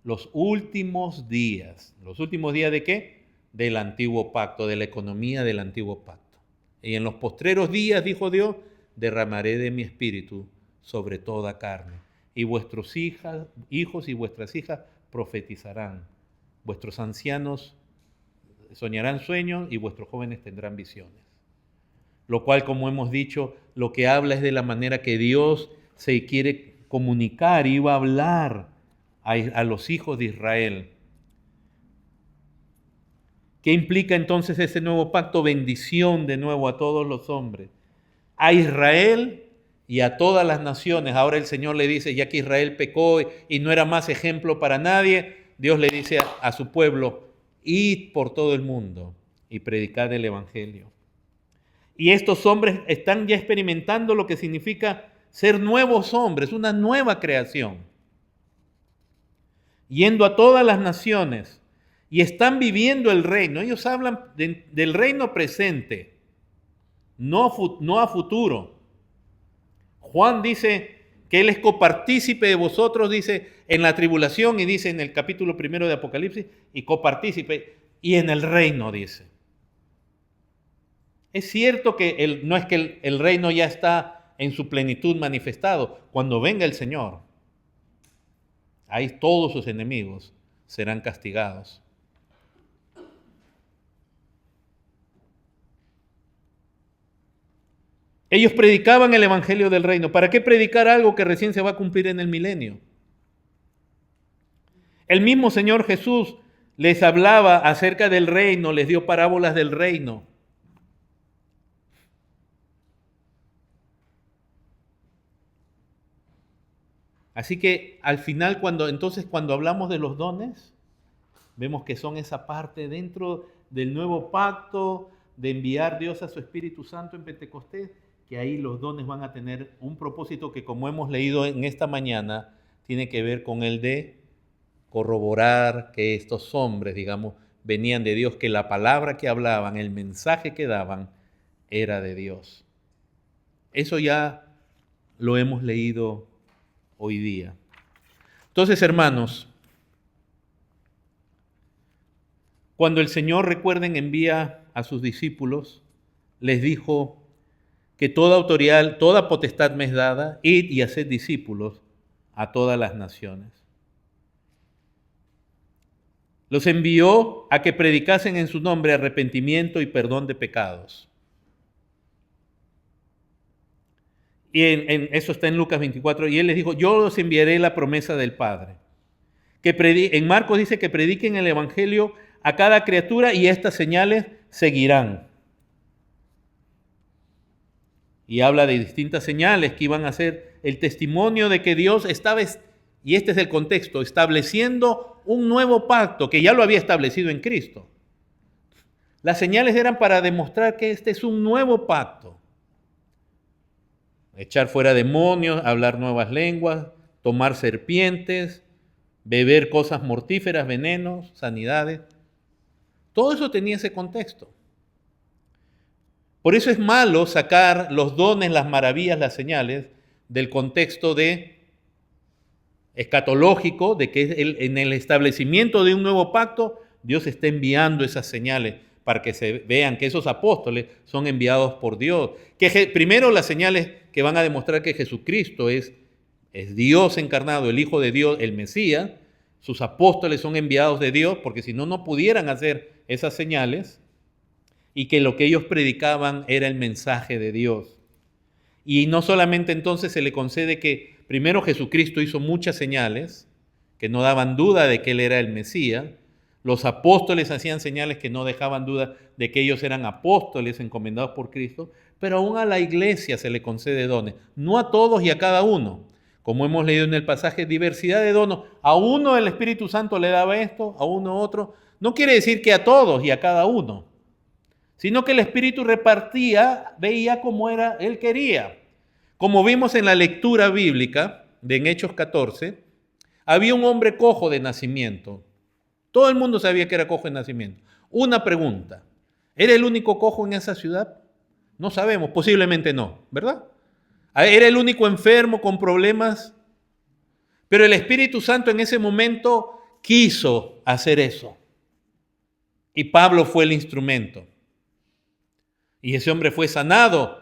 los últimos días. ¿Los últimos días de qué? Del antiguo pacto, de la economía del antiguo pacto. Y en los postreros días, dijo Dios, derramaré de mi espíritu sobre toda carne. Y vuestros hijos y vuestras hijas profetizarán. Vuestros ancianos soñarán sueños y vuestros jóvenes tendrán visiones. Lo cual, como hemos dicho, lo que habla es de la manera que Dios se quiere comunicar, iba a hablar a los hijos de Israel. ¿Qué implica entonces ese nuevo pacto? Bendición de nuevo a todos los hombres. A Israel y a todas las naciones. Ahora el Señor le dice, ya que Israel pecó y no era más ejemplo para nadie, Dios le dice a su pueblo, id por todo el mundo y predicad el Evangelio. Y estos hombres están ya experimentando lo que significa ser nuevos hombres, una nueva creación. Yendo a todas las naciones y están viviendo el reino. Ellos hablan del reino presente, no a futuro. Juan dice que él es copartícipe de vosotros, dice en la tribulación, y dice en el capítulo 1 de Apocalipsis, y copartícipe, y en el reino, dice. Es cierto que no es que el reino ya está en su plenitud manifestado. Cuando venga el Señor, ahí todos sus enemigos serán castigados. Ellos predicaban el evangelio del reino. ¿Para qué predicar algo que recién se va a cumplir en el milenio? El mismo Señor Jesús les hablaba acerca del reino, les dio parábolas del reino. Así que al final, cuando hablamos de los dones, vemos que son esa parte dentro del nuevo pacto de enviar Dios a su Espíritu Santo en Pentecostés, que ahí los dones van a tener un propósito que, como hemos leído en esta mañana, tiene que ver con el de corroborar que estos hombres, digamos, venían de Dios, que la palabra que hablaban, el mensaje que daban, era de Dios. Eso ya lo hemos leído hoy día. Entonces, hermanos, cuando el Señor, recuerden, envía a sus discípulos, les dijo que toda autoridad, toda potestad me es dada, id y haced discípulos a todas las naciones. Los envió a que predicasen en su nombre arrepentimiento y perdón de pecados. Y eso está en Lucas 24, y él les dijo, yo os enviaré la promesa del Padre. En Marcos dice que prediquen el evangelio a cada criatura y estas señales seguirán. Y habla de distintas señales que iban a ser el testimonio de que Dios estaba, y este es el contexto, estableciendo un nuevo pacto que ya lo había establecido en Cristo. Las señales eran para demostrar que este es un nuevo pacto. Echar fuera demonios, hablar nuevas lenguas, tomar serpientes, beber cosas mortíferas, venenos, sanidades. Todo eso tenía ese contexto. Por eso es malo sacar los dones, las maravillas, las señales del contexto de escatológico, de que en el establecimiento de un nuevo pacto, Dios está enviando esas señales para que se vean que esos apóstoles son enviados por Dios. Primero las señales que van a demostrar que Jesucristo es Dios encarnado, el Hijo de Dios, el Mesías. Sus apóstoles son enviados de Dios, porque si no, no pudieran hacer esas señales, y que lo que ellos predicaban era el mensaje de Dios. Y no solamente entonces se le concede que primero Jesucristo hizo muchas señales que no daban duda de que Él era el Mesías. Los apóstoles hacían señales que no dejaban duda de que ellos eran apóstoles encomendados por Cristo, pero aún a la iglesia se le concede dones, no a todos y a cada uno. Como hemos leído en el pasaje, diversidad de dones. A uno el Espíritu Santo le daba esto, a uno otro. No quiere decir que a todos y a cada uno, sino que el Espíritu repartía, veía como era, Él quería. Como vimos en la lectura bíblica en Hechos 14, había un hombre cojo de nacimiento. Todo el mundo sabía que era cojo de nacimiento. Una pregunta, ¿era el único cojo en esa ciudad? No sabemos, posiblemente no, ¿verdad? ¿Era el único enfermo con problemas? Pero el Espíritu Santo en ese momento quiso hacer eso. Y Pablo fue el instrumento. Y ese hombre fue sanado.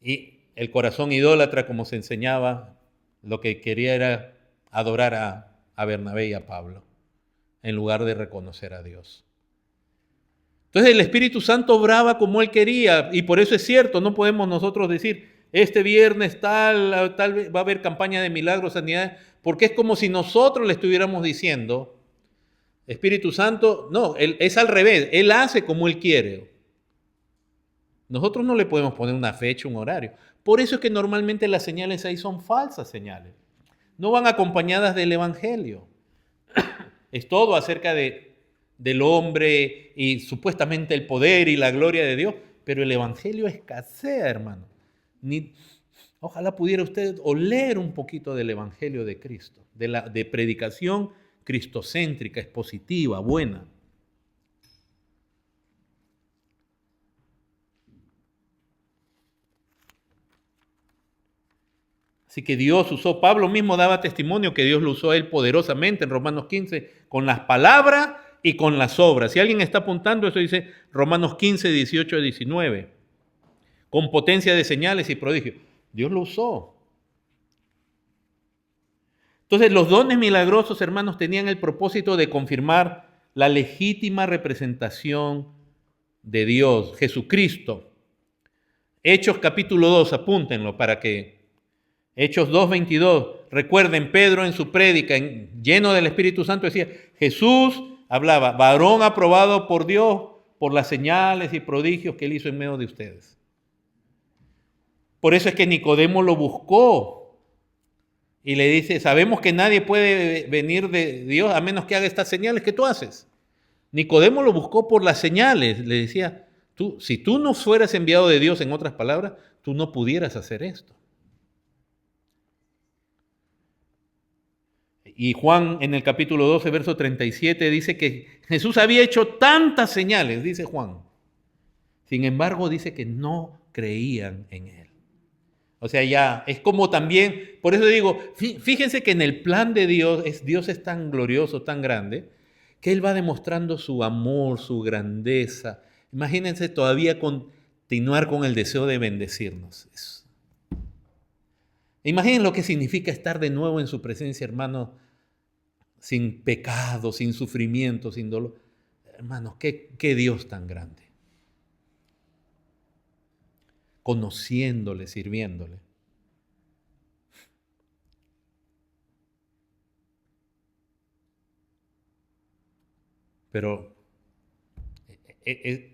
Y el corazón idólatra, como se enseñaba, lo que quería era adorar a Bernabé y a Pablo, en lugar de reconocer a Dios. Entonces el Espíritu Santo obraba como Él quería, y por eso es cierto, no podemos nosotros decir, este viernes tal vez va a haber campaña de milagros, sanidades, porque es como si nosotros le estuviéramos diciendo, Espíritu Santo, no, es al revés, Él hace como Él quiere. Nosotros no le podemos poner una fecha, un horario. Por eso es que normalmente las señales ahí son falsas señales. No van acompañadas del Evangelio. Es todo acerca del hombre y supuestamente el poder y la gloria de Dios, pero el Evangelio escasea, hermano. Ojalá pudiera usted oler un poquito del Evangelio de Cristo, de predicación cristocéntrica, expositiva, buena. Así que Dios usó, Pablo mismo daba testimonio que Dios lo usó a él poderosamente en Romanos 15, con las palabras y con las obras. Si alguien está apuntando, eso dice Romanos 15, 18 a 19. con potencia de señales y prodigios. Dios lo usó. Entonces, los dones milagrosos, hermanos, tenían el propósito de confirmar la legítima representación de Dios, Jesucristo. Hechos capítulo 2, apúntenlo para que... Hechos 2:22, recuerden, Pedro en su prédica, lleno del Espíritu Santo, decía, Jesús hablaba, varón aprobado por Dios, por las señales y prodigios que él hizo en medio de ustedes. Por eso es que Nicodemo lo buscó y le dice, sabemos que nadie puede venir de Dios a menos que haga estas señales que tú haces. Nicodemo lo buscó por las señales, le decía, si tú no fueras enviado de Dios, en otras palabras, tú no pudieras hacer esto. Y Juan en el capítulo 12, verso 37 dice que Jesús había hecho tantas señales, dice Juan. Sin embargo, dice que no creían en él. O sea, ya es como también, por eso digo, fíjense que en el plan de Dios es tan glorioso, tan grande, que Él va demostrando su amor, su grandeza. Imagínense todavía continuar con el deseo de bendecirnos. Imaginen lo que significa estar de nuevo en su presencia, hermano, sin pecado, sin sufrimiento, sin dolor. Hermanos, qué Dios tan grande. Conociéndole, sirviéndole. Pero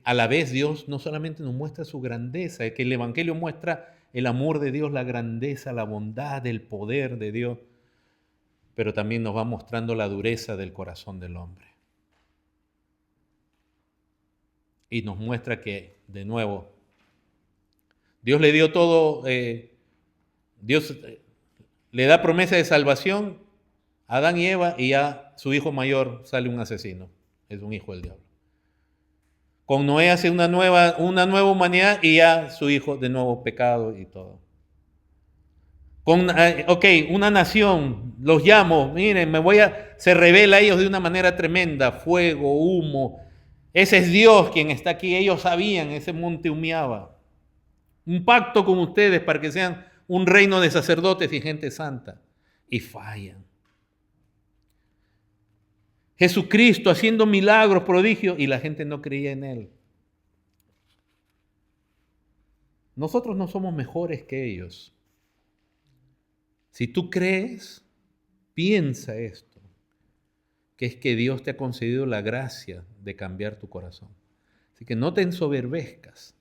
a la vez Dios no solamente nos muestra su grandeza, es que el Evangelio muestra el amor de Dios, la grandeza, la bondad, el poder de Dios, pero también nos va mostrando la dureza del corazón del hombre. Y nos muestra que, de nuevo, Dios le dio todo, Dios le da promesa de salvación a Adán y Eva, y ya su hijo mayor sale un asesino, es un hijo del diablo. Con Noé hace una nueva humanidad y ya su hijo de nuevo pecado y todo. Una nación, los llamo, miren, se revela a ellos de una manera tremenda, fuego, humo. Ese es Dios quien está aquí, ellos sabían, ese monte humeaba. Un pacto con ustedes para que sean un reino de sacerdotes y gente santa. Y fallan. Jesucristo haciendo milagros, prodigios, y la gente no creía en Él. Nosotros no somos mejores que ellos. Si tú crees, piensa esto, que es que Dios te ha concedido la gracia de cambiar tu corazón. Así que no te ensoberbezcas,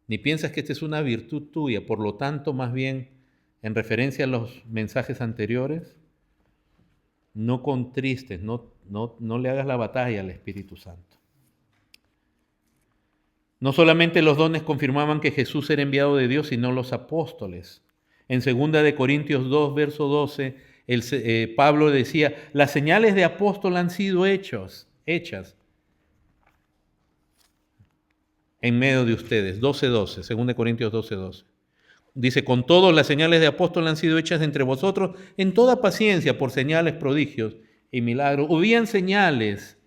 ni piensas que esta es una virtud tuya. Por lo tanto, más bien, en referencia a los mensajes anteriores, no contristes, no le hagas la batalla al Espíritu Santo. No solamente los dones confirmaban que Jesús era enviado de Dios, sino los apóstoles. En 2 Corintios 2, verso 12, Pablo decía, las señales de apóstol han sido hechas en medio de ustedes. 12:12, 2 Corintios 12:12. Dice, con todos las señales de apóstol han sido hechas entre vosotros en toda paciencia por señales, prodigios y milagros. Hubieran señales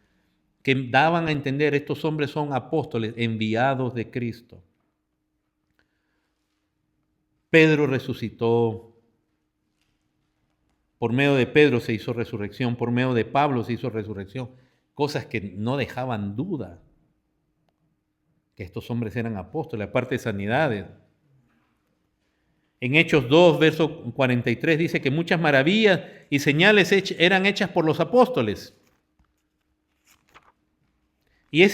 que daban a entender estos hombres son apóstoles enviados de Cristo. Pedro resucitó. Por medio de Pedro se hizo resurrección. Por medio de Pablo se hizo resurrección. Cosas que no dejaban duda que estos hombres eran apóstoles, aparte de sanidades. En Hechos 2, verso 43 dice que muchas maravillas y señales eran hechas por los apóstoles. Y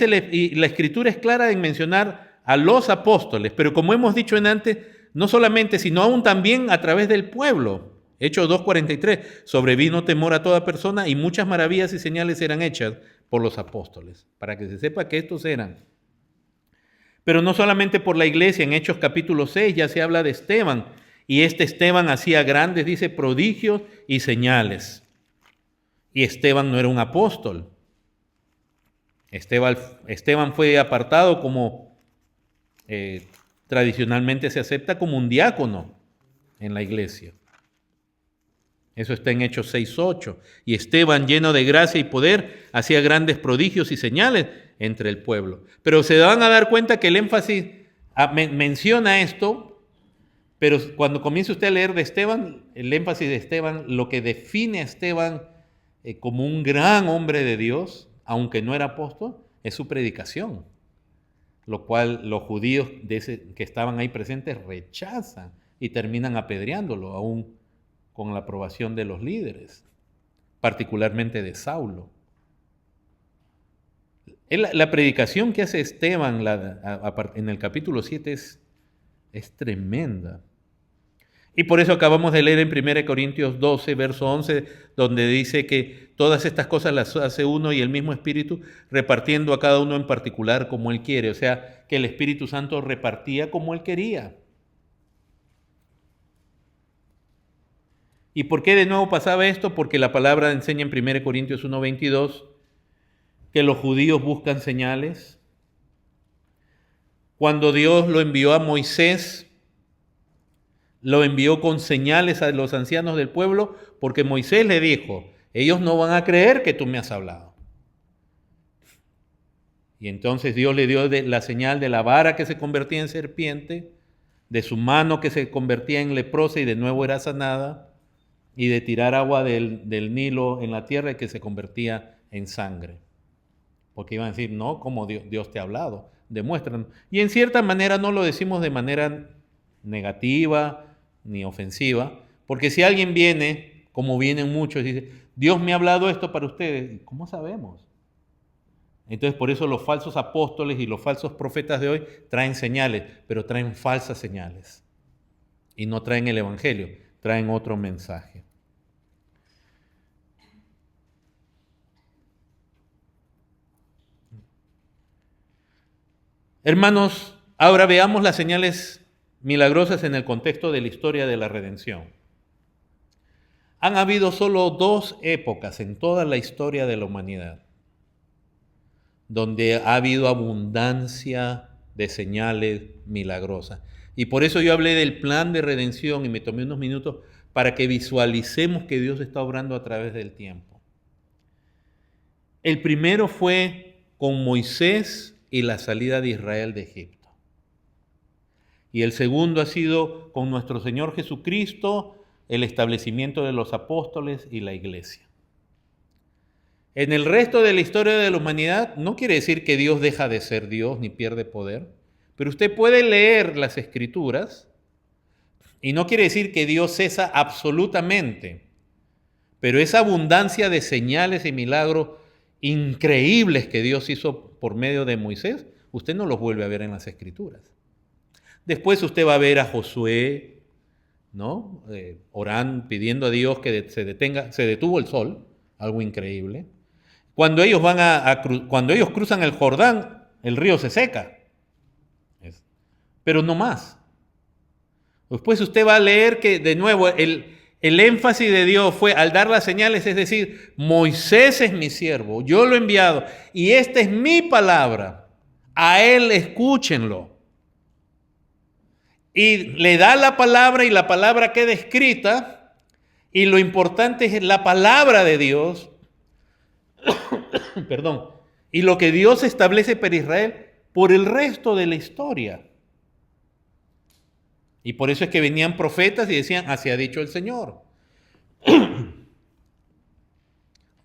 la Escritura es clara en mencionar a los apóstoles, pero como hemos dicho en antes, no solamente, sino aún también a través del pueblo. Hechos 2:43, sobrevino temor a toda persona y muchas maravillas y señales eran hechas por los apóstoles, para que se sepa que estos eran. Pero no solamente por la iglesia, en Hechos capítulo 6 ya se habla de Esteban, y este Esteban hacía grandes, dice, prodigios y señales. Y Esteban no era un apóstol. Esteban fue apartado como tradicionalmente se acepta como un diácono en la iglesia. Eso está en Hechos 6:8. Y Esteban, lleno de gracia y poder, hacía grandes prodigios y señales entre el pueblo. Pero se van a dar cuenta que el énfasis menciona esto, pero cuando comience usted a leer de Esteban, el énfasis de Esteban, lo que define a Esteban como un gran hombre de Dios, aunque no era apóstol, es su predicación, lo cual los judíos que estaban ahí presentes rechazan y terminan apedreándolo, aún con la aprobación de los líderes, particularmente de Saulo. La predicación que hace Esteban en el capítulo 7 es tremenda. Y por eso acabamos de leer en 1 Corintios 12, verso 11, donde dice que todas estas cosas las hace uno y el mismo Espíritu, repartiendo a cada uno en particular como Él quiere. O sea, que el Espíritu Santo repartía como Él quería. ¿Y por qué de nuevo pasaba esto? Porque la palabra enseña en 1 Corintios 1:22 que los judíos buscan señales. Cuando Dios lo envió a Moisés, lo envió con señales a los ancianos del pueblo, porque Moisés le dijo, ellos no van a creer que tú me has hablado. Y entonces Dios le dio la señal de la vara que se convertía en serpiente, de su mano que se convertía en leprosa y de nuevo era sanada, y de tirar agua del Nilo en la tierra y que se convertía en sangre. Porque iban a decir, no, como Dios te ha hablado, demuéstranos. Y en cierta manera no lo decimos de manera negativa ni ofensiva, porque si alguien viene, como vienen muchos, y dice, Dios me ha hablado esto para ustedes, ¿cómo sabemos? Entonces por eso los falsos apóstoles y los falsos profetas de hoy traen señales, pero traen falsas señales. Y no traen el evangelio, traen otro mensaje. Hermanos, ahora veamos las señales milagrosas en el contexto de la historia de la redención. Han habido solo 2 épocas en toda la historia de la humanidad donde ha habido abundancia de señales milagrosas. Y por eso yo hablé del plan de redención y me tomé unos minutos para que visualicemos que Dios está obrando a través del tiempo. El primero fue con Moisés y la salida de Israel de Egipto. Y el segundo ha sido con nuestro Señor Jesucristo, el establecimiento de los apóstoles y la iglesia. En el resto de la historia de la humanidad no quiere decir que Dios deja de ser Dios ni pierde poder, pero usted puede leer las Escrituras y no quiere decir que Dios cesa absolutamente, pero esa abundancia de señales y milagros increíbles que Dios hizo por medio de Moisés, usted no los vuelve a ver en las Escrituras. Después usted va a ver a Josué, ¿no? Orando, pidiendo a Dios que se detuvo el sol, algo increíble. Cuando ellos cuando ellos cruzan el Jordán, el río se seca. Pero no más. Después usted va a leer que de nuevo el énfasis de Dios fue al dar las señales, es decir, Moisés es mi siervo, yo lo he enviado y esta es mi palabra, a él escúchenlo. Y le da la palabra y la palabra queda escrita y lo importante es la palabra de Dios, perdón, y lo que Dios establece para Israel por el resto de la historia. Y por eso es que venían profetas y decían, así ha dicho el Señor.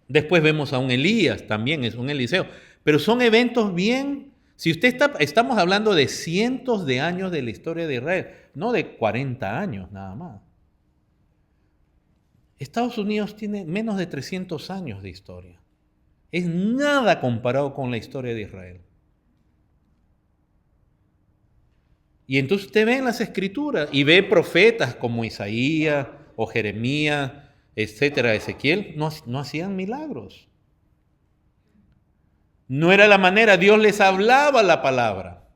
Después vemos a un Elías, también es un Eliseo. Pero son eventos bien, si usted estamos hablando de cientos de años de la historia de Israel, no de 40 años nada más. Estados Unidos tiene menos de 300 años de historia. Es nada comparado con la historia de Israel. Y entonces usted ve en las Escrituras y ve profetas como Isaías o Jeremías, etcétera, Ezequiel, no hacían milagros. No era la manera, Dios les hablaba la palabra.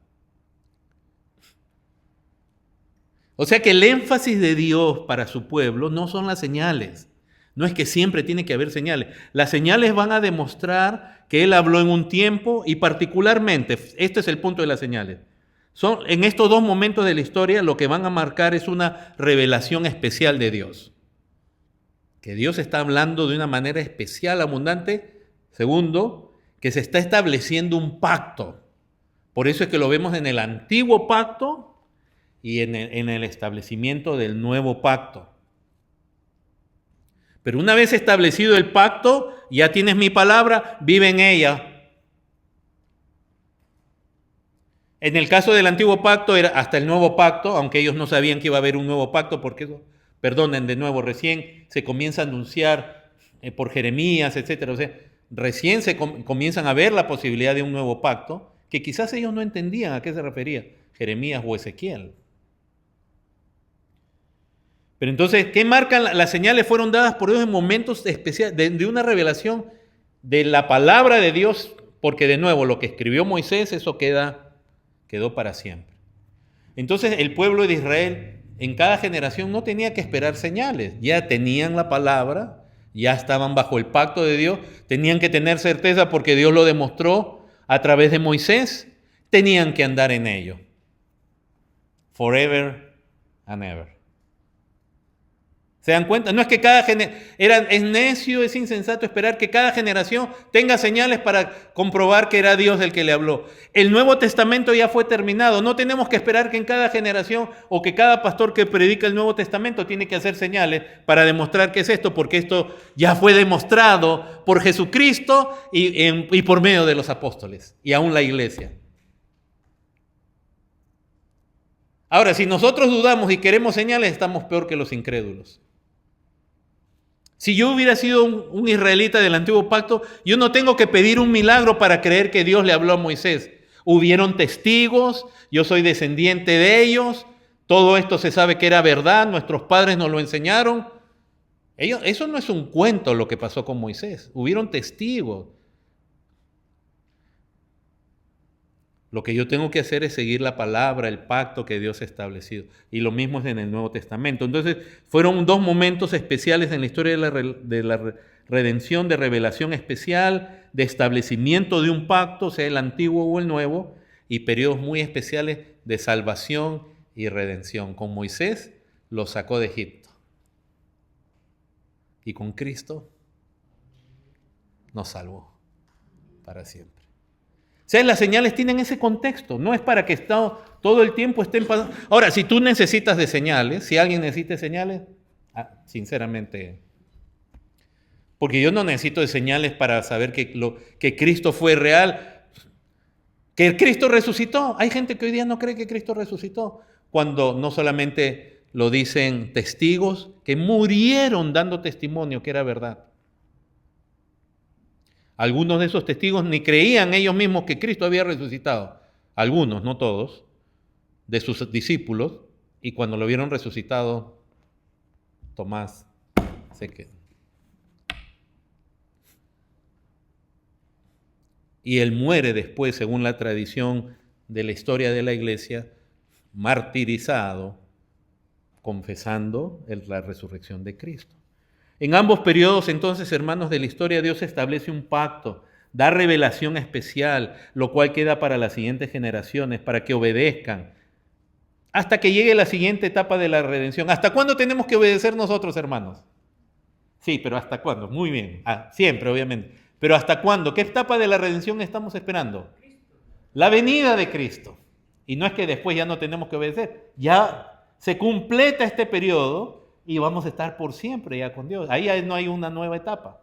O sea que el énfasis de Dios para su pueblo no son las señales. No es que siempre tiene que haber señales. Las señales van a demostrar que Él habló en un tiempo y particularmente, este es el punto de las señales. En estos 2 momentos de la historia lo que van a marcar es una revelación especial de Dios. Que Dios está hablando de una manera especial, abundante. Segundo, que se está estableciendo un pacto Por eso es que lo vemos en el antiguo pacto y en el establecimiento del nuevo pacto. Pero una vez establecido el pacto, ya tienes mi palabra, vive en ella. En el caso del antiguo pacto era hasta el nuevo pacto, aunque ellos no sabían que iba a haber un nuevo pacto, porque, perdonen de nuevo, recién se comienza a anunciar por Jeremías, etcétera. O sea, recién se comienzan a ver la posibilidad de un nuevo pacto, que quizás ellos no entendían a qué se refería Jeremías o Ezequiel. Pero entonces, ¿qué marcan? Las señales fueron dadas por Dios en momentos especiales, de una revelación de la palabra de Dios, porque de nuevo, lo que escribió Moisés, eso quedó para siempre. Entonces, el pueblo de Israel en cada generación no tenía que esperar señales, ya tenían la palabra, ya estaban bajo el pacto de Dios, tenían que tener certeza porque Dios lo demostró a través de Moisés, tenían que andar en ello. Forever and ever. ¿Se dan cuenta? No es que es necio, es insensato esperar que cada generación tenga señales para comprobar que era Dios el que le habló. El Nuevo Testamento ya fue terminado. No tenemos que esperar que en cada generación o que cada pastor que predica el Nuevo Testamento tiene que hacer señales para demostrar que es esto, porque esto ya fue demostrado por Jesucristo y por medio de los apóstoles y aún la iglesia. Ahora, si nosotros dudamos y queremos señales, estamos peor que los incrédulos. Si yo hubiera sido un israelita del antiguo pacto, yo no tengo que pedir un milagro para creer que Dios le habló a Moisés. Hubieron testigos, yo soy descendiente de ellos, todo esto se sabe que era verdad, nuestros padres nos lo enseñaron. Eso no es un cuento lo que pasó con Moisés, hubieron testigos. Lo que yo tengo que hacer es seguir la palabra, el pacto que Dios ha establecido. Y lo mismo es en el Nuevo Testamento. Entonces, fueron dos momentos especiales en la historia de la redención, de revelación especial, de establecimiento de un pacto, sea el antiguo o el nuevo, y periodos muy especiales de salvación y redención. Con Moisés lo sacó de Egipto. Y con Cristo nos salvó para siempre. O sea, las señales tienen ese contexto, no es para que todo el tiempo estén pasando. Ahora, si tú necesitas de señales, si alguien necesita señales, sinceramente, porque yo no necesito de señales para saber que Cristo fue real, que Cristo resucitó. Hay gente que hoy día no cree que Cristo resucitó, cuando no solamente lo dicen testigos que murieron dando testimonio que era verdad. Algunos de esos testigos ni creían ellos mismos que Cristo había resucitado. Algunos, no todos, de sus discípulos, y cuando lo vieron resucitado, Tomás se quedó. Y él muere después, según la tradición de la historia de la iglesia, martirizado, confesando la resurrección de Cristo. En ambos periodos, entonces, hermanos de la historia, Dios establece un pacto, da revelación especial, lo cual queda para las siguientes generaciones, para que obedezcan, hasta que llegue la siguiente etapa de la redención. ¿Hasta cuándo tenemos que obedecer nosotros, hermanos? Sí, pero ¿hasta cuándo? Muy bien, siempre, obviamente. Pero ¿hasta cuándo? ¿Qué etapa de la redención estamos esperando? La venida de Cristo. Y no es que después ya no tenemos que obedecer, ya se completa este periodo y vamos a estar por siempre ya con Dios. Ahí no hay una nueva etapa.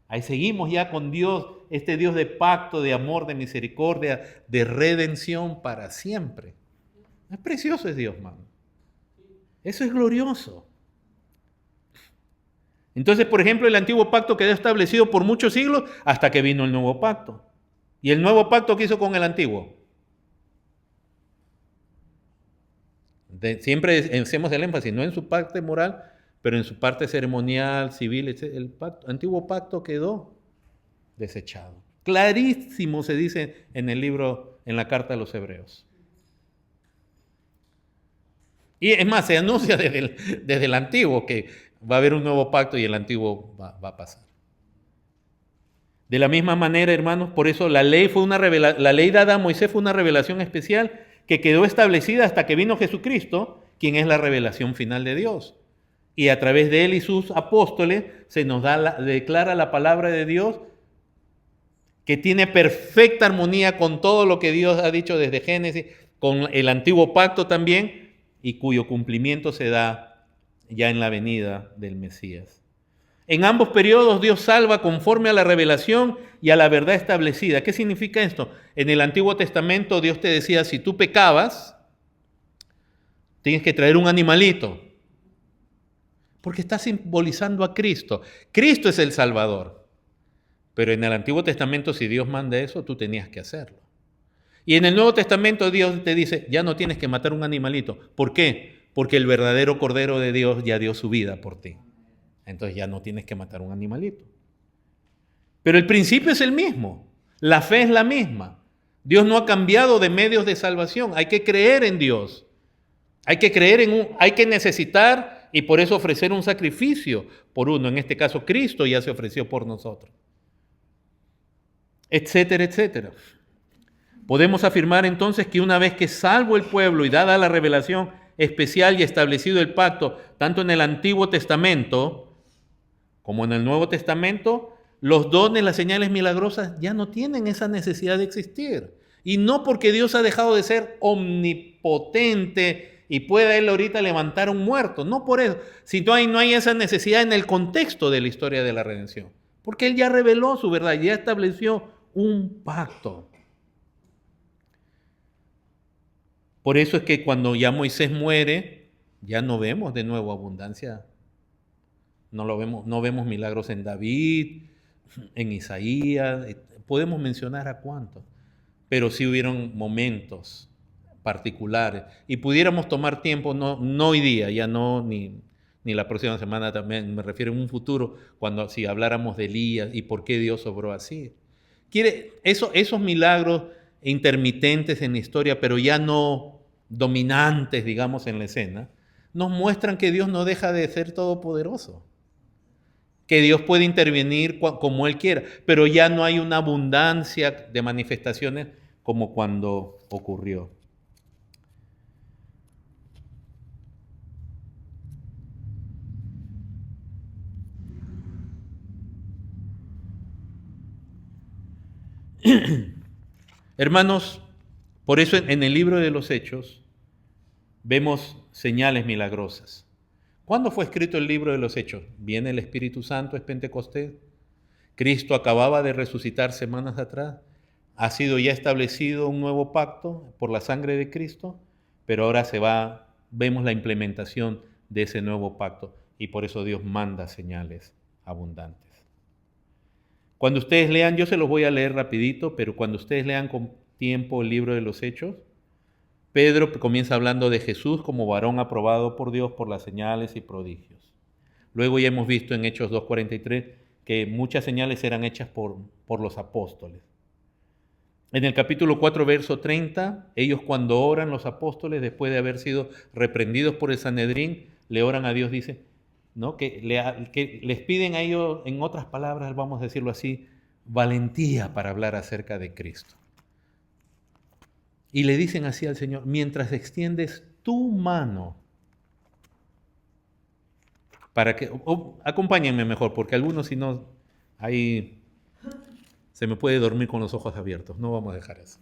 Ahí seguimos ya con Dios, este Dios de pacto, de amor, de misericordia, de redención para siempre. Es precioso es Dios, mano. Eso es glorioso. Entonces, por ejemplo, el antiguo pacto quedó establecido por muchos siglos hasta que vino el nuevo pacto. ¿Y el nuevo pacto qué hizo con el antiguo? Siempre hacemos el énfasis, no en su parte moral, pero en su parte ceremonial, civil, etc. El antiguo pacto quedó desechado. Clarísimo se dice en el libro, en la carta a los Hebreos. Y es más, se anuncia desde el antiguo que va a haber un nuevo pacto y el antiguo va a pasar. De la misma manera, hermanos, por eso la ley dada a Moisés fue una revelación especial que quedó establecida hasta que vino Jesucristo, quien es la revelación final de Dios. Y a través de él y sus apóstoles se nos declara la palabra de Dios que tiene perfecta armonía con todo lo que Dios ha dicho desde Génesis, con el antiguo pacto también, y cuyo cumplimiento se da ya en la venida del Mesías. En ambos periodos Dios salva conforme a la revelación y a la verdad establecida. ¿Qué significa esto? En el Antiguo Testamento Dios te decía, si tú pecabas, tienes que traer un animalito, porque está simbolizando a Cristo. Cristo es el Salvador. Pero en el Antiguo Testamento, si Dios manda eso, tú tenías que hacerlo. Y en el Nuevo Testamento Dios te dice, ya no tienes que matar un animalito. ¿Por qué? Porque el verdadero Cordero de Dios ya dio su vida por ti. Entonces ya no tienes que matar un animalito. Pero el principio es el mismo. La fe es la misma. Dios no ha cambiado de medios de salvación. Hay que creer en Dios. Hay que creer hay que necesitar y por eso ofrecer un sacrificio por uno. En este caso, Cristo ya se ofreció por nosotros. Etcétera, etcétera. Podemos afirmar entonces que una vez que salvo el pueblo y dada la revelación especial y establecido el pacto, tanto en el Antiguo Testamento como en el Nuevo Testamento, los dones, las señales milagrosas ya no tienen esa necesidad de existir. Y no porque Dios ha dejado de ser omnipotente y pueda Él ahorita levantar un muerto, no por eso, sino no hay esa necesidad en el contexto de la historia de la redención. Porque Él ya reveló su verdad, ya estableció un pacto. Por eso es que cuando ya Moisés muere, ya no vemos de nuevo abundancia. No vemos milagros en David, en Isaías, podemos mencionar a cuántos, pero sí hubieron momentos particulares. Y pudiéramos tomar tiempo, no hoy día, ya no, ni la próxima semana también, me refiero en un futuro, si habláramos de Elías y por qué Dios obró así. Esos milagros intermitentes en la historia, pero ya no dominantes, digamos, en la escena, nos muestran que Dios no deja de ser todopoderoso, que Dios puede intervenir como Él quiera, pero ya no hay una abundancia de manifestaciones como cuando ocurrió. Hermanos, por eso en el libro de los Hechos vemos señales milagrosas. ¿Cuándo fue escrito el libro de los Hechos? Viene el Espíritu Santo, es Pentecostés. Cristo acababa de resucitar semanas atrás. Ha sido ya establecido un nuevo pacto por la sangre de Cristo, pero ahora vemos la implementación de ese nuevo pacto y por eso Dios manda señales abundantes. Cuando ustedes lean, yo se los voy a leer rapidito, pero cuando ustedes lean con tiempo el libro de los Hechos, Pedro comienza hablando de Jesús como varón aprobado por Dios por las señales y prodigios. Luego ya hemos visto en Hechos 2:43 que muchas señales eran hechas por los apóstoles. En el capítulo 4, verso 30, ellos cuando oran los apóstoles, después de haber sido reprendidos por el Sanedrín, le oran a Dios, dice, ¿no? que les piden a ellos, en otras palabras, vamos a decirlo así, valentía para hablar acerca de Cristo. Y le dicen así al Señor, mientras extiendes tu mano, para que, acompáñenme mejor, porque algunos si no, ahí se me puede dormir con los ojos abiertos, no vamos a dejar eso.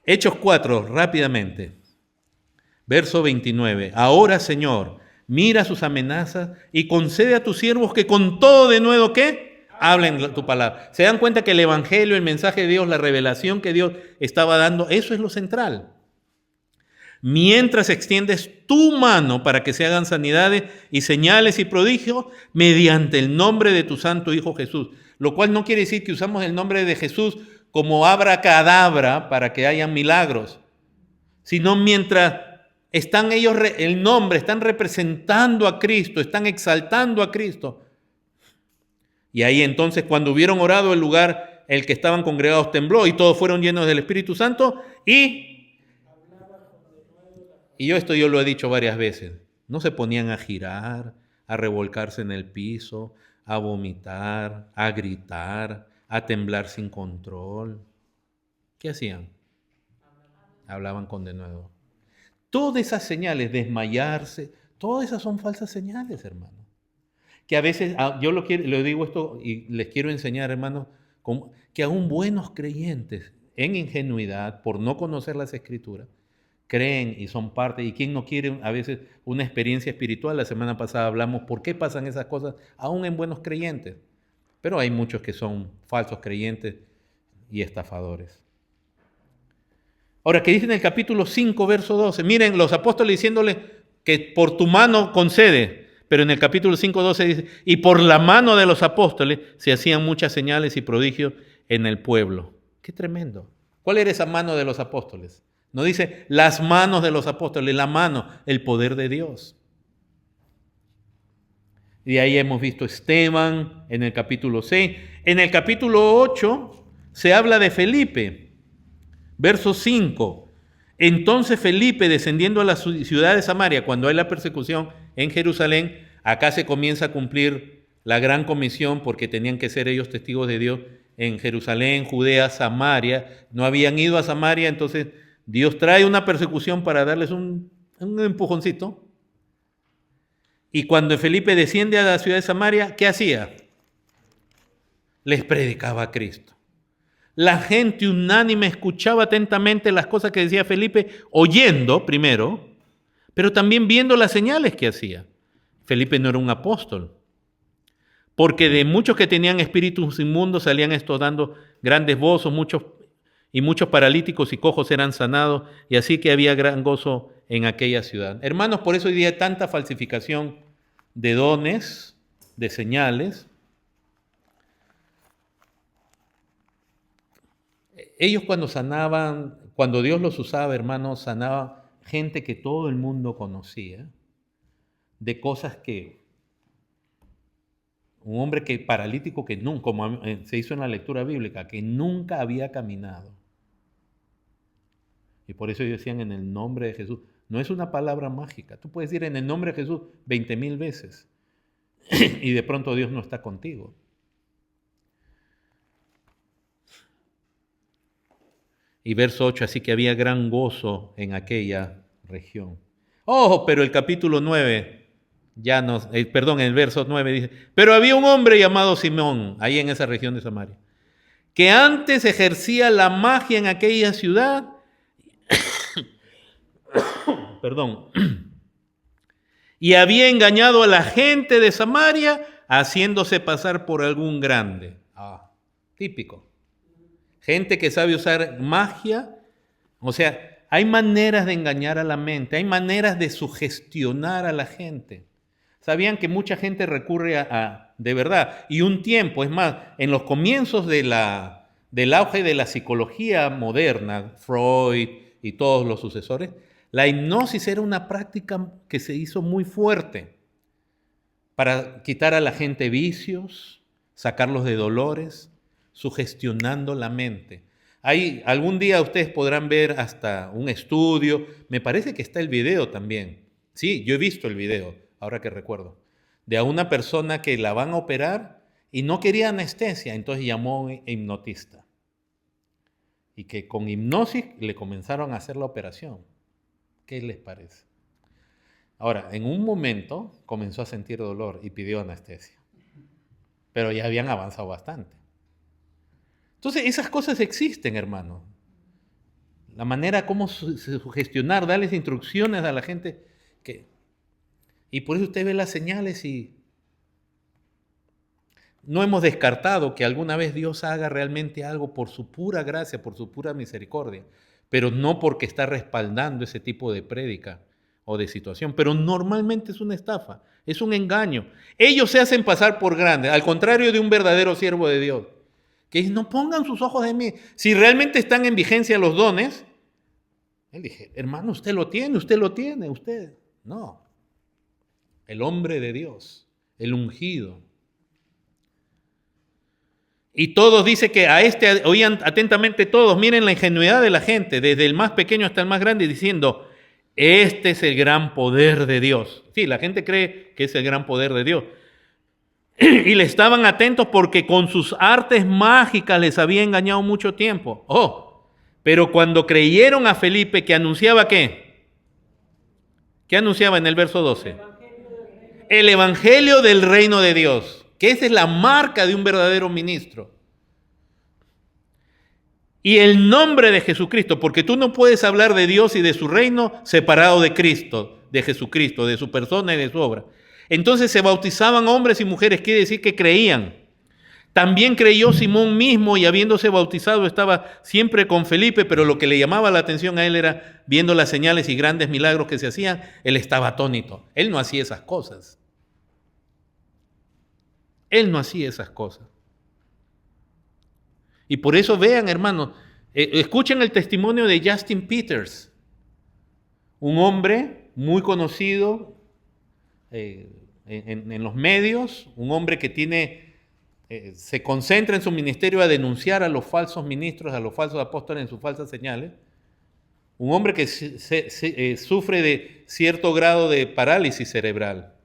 Hechos 4, rápidamente, verso 29, ahora Señor, mira sus amenazas y concede a tus siervos que con todo de nuevo, ¿qué? Hablen tu palabra. ¿Se dan cuenta que el Evangelio, el mensaje de Dios, la revelación que Dios estaba dando, eso es lo central? Mientras extiendes tu mano para que se hagan sanidades y señales y prodigios mediante el nombre de tu santo Hijo Jesús. Lo cual no quiere decir que usamos el nombre de Jesús como abracadabra para que hayan milagros, sino mientras están ellos, están representando a Cristo, están exaltando a Cristo. Y ahí entonces cuando hubieron orado el lugar, el que estaban congregados tembló y todos fueron llenos del Espíritu Santo y yo lo he dicho varias veces, no se ponían a girar, a revolcarse en el piso, a vomitar, a gritar, a temblar sin control. ¿Qué hacían? Hablaban con denuedo. Todas esas señales, desmayarse, todas esas son falsas señales, hermano. Que a veces, yo lo digo esto y les quiero enseñar, hermanos, que aún buenos creyentes, en ingenuidad, por no conocer las Escrituras, creen y son parte. ¿Y quién no quiere a veces una experiencia espiritual? La semana pasada hablamos por qué pasan esas cosas aún en buenos creyentes. Pero hay muchos que son falsos creyentes y estafadores. Ahora, ¿qué dice en el capítulo 5, verso 12? Miren, los apóstoles diciéndole que por tu mano concede, pero en el capítulo 5, 12 dice, y por la mano de los apóstoles se hacían muchas señales y prodigios en el pueblo. ¡Qué tremendo! ¿Cuál era esa mano de los apóstoles? No dice las manos de los apóstoles, la mano, el poder de Dios. Y ahí hemos visto Esteban en el capítulo 6. En el capítulo 8 se habla de Felipe. Verso 5. Entonces Felipe, descendiendo a la ciudad de Samaria, cuando hay la persecución en Jerusalén, acá se comienza a cumplir la gran comisión porque tenían que ser ellos testigos de Dios en Jerusalén, Judea, Samaria. No habían ido a Samaria, entonces Dios trae una persecución para darles un empujoncito. Y cuando Felipe desciende a la ciudad de Samaria, ¿qué hacía? Les predicaba a Cristo. La gente unánime escuchaba atentamente las cosas que decía Felipe, oyendo primero, pero también viendo las señales que hacía. Felipe no era un apóstol, porque de muchos que tenían espíritus inmundos salían estos dando grandes voces, muchos paralíticos y cojos eran sanados, y así que había gran gozo en aquella ciudad. Hermanos, por eso hoy día hay tanta falsificación de dones, de señales. Ellos cuando sanaban, cuando Dios los usaba, hermanos, sanaban gente que todo el mundo conocía, de cosas que un hombre que paralítico que nunca, como se hizo en la lectura bíblica, que nunca había caminado. Y por eso ellos decían en el nombre de Jesús. No es una palabra mágica. Tú puedes decir en el nombre de Jesús 20,000 veces y de pronto Dios no está contigo. Y verso 8, así que había gran gozo en aquella región. Oh, pero el capítulo 9, el verso 9 dice, pero había un hombre llamado Simón, ahí en esa región de Samaria, que antes ejercía la magia en aquella ciudad, y había engañado a la gente de Samaria, haciéndose pasar por algún grande. Típico. Gente que sabe usar magia, o sea, hay maneras de engañar a la mente, hay maneras de sugestionar a la gente. ¿Sabían que mucha gente recurre de verdad? Y un tiempo, es más, en los comienzos del auge de la psicología moderna, Freud y todos los sucesores, la hipnosis era una práctica que se hizo muy fuerte para quitar a la gente vicios, sacarlos de dolores, sugestionando la mente. Algún día ustedes podrán ver hasta un estudio, me parece que está el video también. Sí, yo he visto el video, ahora que recuerdo, de a una persona que la van a operar y no quería anestesia, entonces llamó a un hipnotista. Y que con hipnosis le comenzaron a hacer la operación. ¿Qué les parece? Ahora, en un momento comenzó a sentir dolor y pidió anestesia, pero ya habían avanzado bastante. Entonces, esas cosas existen, hermano. La manera como sugestionar, darles instrucciones a la gente. Y por eso usted ve las señales y no hemos descartado que alguna vez Dios haga realmente algo por su pura gracia, por su pura misericordia, pero no porque está respaldando ese tipo de prédica o de situación. Pero normalmente es una estafa, es un engaño. Ellos se hacen pasar por grandes, al contrario de un verdadero siervo de Dios. Que no pongan sus ojos en mí. Si realmente están en vigencia los dones, él dije, hermano, usted lo tiene. Usted. No. El hombre de Dios, el ungido. Y todos, dice que oían atentamente todos, miren la ingenuidad de la gente, desde el más pequeño hasta el más grande, diciendo, este es el gran poder de Dios. Sí, la gente cree que es el gran poder de Dios. Y le estaban atentos porque con sus artes mágicas les había engañado mucho tiempo. Pero cuando creyeron a Felipe, que anunciaba ¿qué? ¿Qué anunciaba en el verso 12? El evangelio del reino de Dios, que esa es la marca de un verdadero ministro. y el nombre de Jesucristo, porque tú no puedes hablar de Dios y de su reino separado de Cristo, de Jesucristo, de su persona y de su obra. Entonces se bautizaban hombres y mujeres, quiere decir que creían. También creyó Simón mismo y habiéndose bautizado estaba siempre con Felipe, pero lo que le llamaba la atención a él era, viendo las señales y grandes milagros que se hacían, él estaba atónito. Él no hacía esas cosas. Él no hacía esas cosas. Y por eso vean, hermanos, escuchen el testimonio de Justin Peters, un hombre muy conocido en los medios, un hombre que se concentra en su ministerio a denunciar a los falsos ministros, a los falsos apóstoles en sus falsas señales. Un hombre que sufre de cierto grado de parálisis cerebral.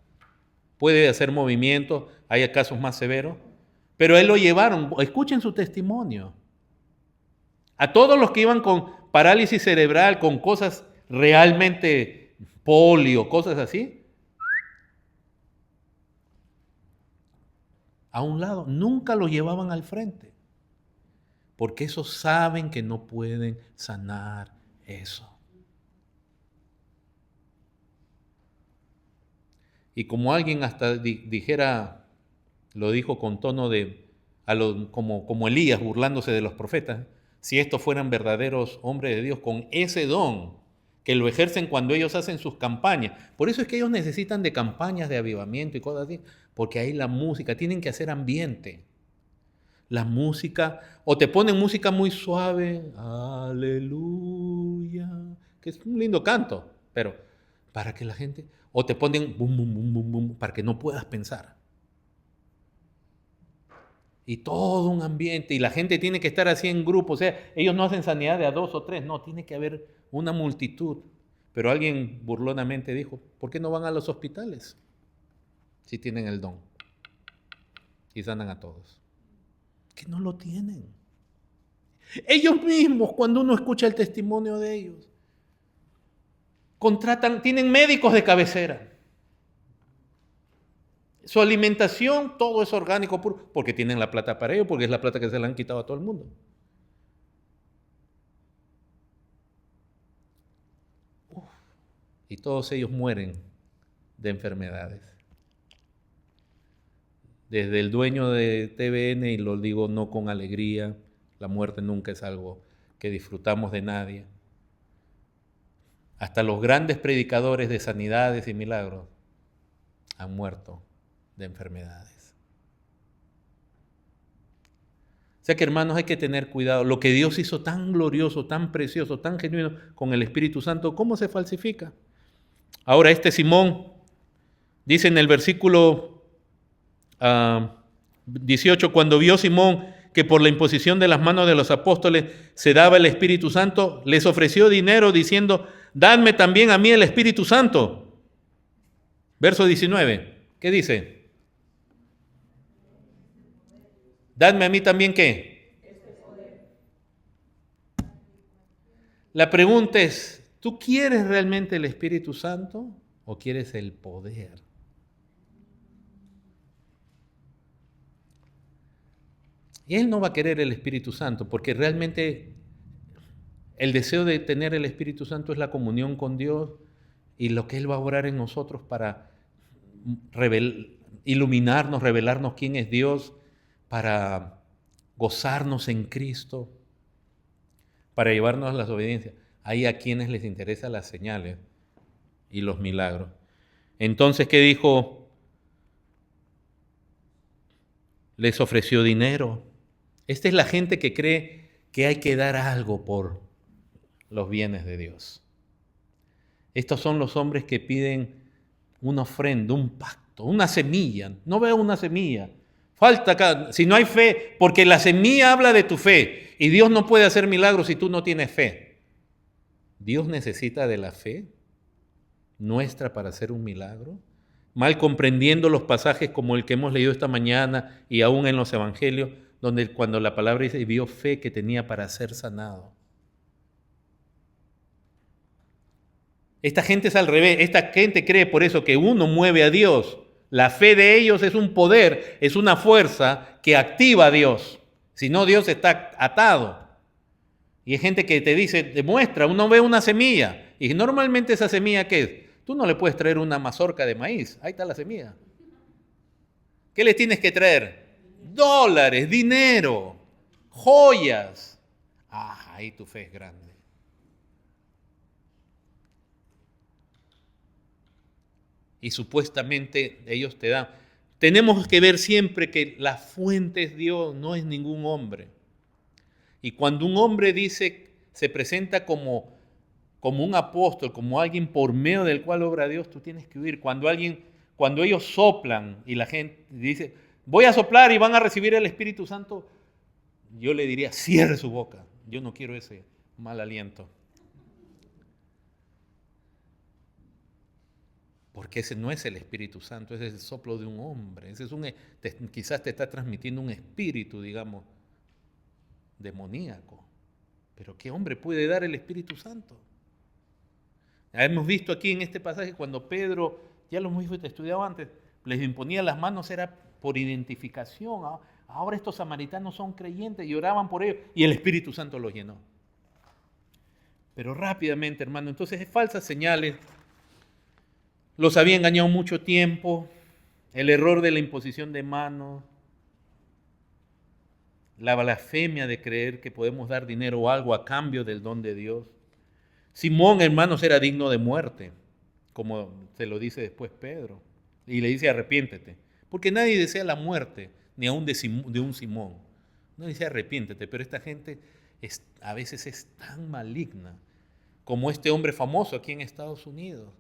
Puede hacer movimientos, hay casos más severos, pero a él lo llevaron, escuchen su testimonio. A todos los que iban con parálisis cerebral, con cosas realmente polio, cosas así, a un lado, nunca lo llevaban al frente, porque esos saben que no pueden sanar eso. Y como alguien hasta dijera, lo dijo con tono como Elías burlándose de los profetas, si estos fueran verdaderos hombres de Dios con ese don, que lo ejercen cuando ellos hacen sus campañas. Por eso es que ellos necesitan de campañas de avivamiento y cosas así, porque ahí la música, tienen que hacer ambiente. La música, o te ponen música muy suave, aleluya, que es un lindo canto, pero para que la gente, o te ponen bum, bum, bum, bum, bum, para que no puedas pensar. Y todo un ambiente, y la gente tiene que estar así en grupo, o sea, ellos no hacen sanidad de a 2 o 3, no, tiene que haber una multitud. Pero alguien burlonamente dijo, ¿por qué no van a los hospitales si tienen el don y sanan a todos? Que no lo tienen. Ellos mismos, cuando uno escucha el testimonio de ellos, tienen médicos de cabecera. Su alimentación, todo es orgánico, puro, porque tienen la plata para ello, porque es la plata que se le han quitado a todo el mundo. Y todos ellos mueren de enfermedades. Desde el dueño de TVN, y lo digo no con alegría, la muerte nunca es algo que disfrutamos de nadie, hasta los grandes predicadores de sanidades y milagros han muerto de enfermedades. O sea que, hermanos, hay que tener cuidado. Lo que Dios hizo tan glorioso, tan precioso, tan genuino con el Espíritu Santo, ¿cómo se falsifica? Ahora, Simón dice en el versículo 18, cuando vio Simón que por la imposición de las manos de los apóstoles se daba el Espíritu Santo, les ofreció dinero diciendo, dadme también a mí el Espíritu Santo. Verso 19, ¿qué dice? Dadme a mí también, ¿qué? La pregunta es, ¿tú quieres realmente el Espíritu Santo o quieres el poder? Y él no va a querer el Espíritu Santo, porque realmente el deseo de tener el Espíritu Santo es la comunión con Dios y lo que Él va a obrar en nosotros para iluminarnos, revelarnos quién es Dios, para gozarnos en Cristo, para llevarnos a las obediencias. Hay a quienes les interesan las señales y los milagros. Entonces, ¿qué dijo? Les ofreció dinero. Esta es la gente que cree que hay que dar algo por los bienes de Dios. Estos son los hombres que piden una ofrenda, un pacto, una semilla. No veo una semilla. Falta acá, si no hay fe, porque la semilla habla de tu fe y Dios no puede hacer milagros si tú no tienes fe. Dios necesita de la fe nuestra para hacer un milagro. Mal comprendiendo los pasajes como el que hemos leído esta mañana y aún en los evangelios, donde cuando la palabra dice, vio fe que tenía para ser sanado. Esta gente es al revés, esta gente cree por eso que uno mueve a Dios. La fe de ellos es un poder, es una fuerza que activa a Dios. Si no, Dios está atado. Y hay gente que te dice, demuestra, uno ve una semilla. Y normalmente esa semilla, ¿qué es? Tú no le puedes traer una mazorca de maíz. Ahí está la semilla. ¿Qué le tienes que traer? Dólares, dinero, joyas. Ah, ahí tu fe es grande. Y supuestamente ellos te dan. Tenemos que ver siempre que la fuente es Dios, no es ningún hombre. Y cuando un hombre dice, se presenta como un apóstol, como alguien por medio del cual obra Dios, tú tienes que huir. Cuando ellos soplan y la gente dice, voy a soplar y van a recibir el Espíritu Santo, yo le diría, cierre su boca. Yo no quiero ese mal aliento. Porque ese no es el Espíritu Santo, ese es el soplo de un hombre. Quizás te está transmitiendo un espíritu, digamos, demoníaco. Pero ¿qué hombre puede dar el Espíritu Santo? Ya hemos visto aquí en este pasaje cuando Pedro, ya lo hemos estudiado antes, les imponía las manos, era por identificación. Ahora estos samaritanos son creyentes y oraban por ellos y el Espíritu Santo los llenó. Pero rápidamente, hermano, entonces es falsas señales. Los había engañado mucho tiempo, el error de la imposición de manos, la blasfemia de creer que podemos dar dinero o algo a cambio del don de Dios. Simón, hermanos, era digno de muerte, como se lo dice después Pedro, y le dice arrepiéntete, porque nadie desea la muerte, ni aún de un Simón. No dice arrepiéntete, pero esta gente a veces es tan maligna, como este hombre famoso aquí en Estados Unidos,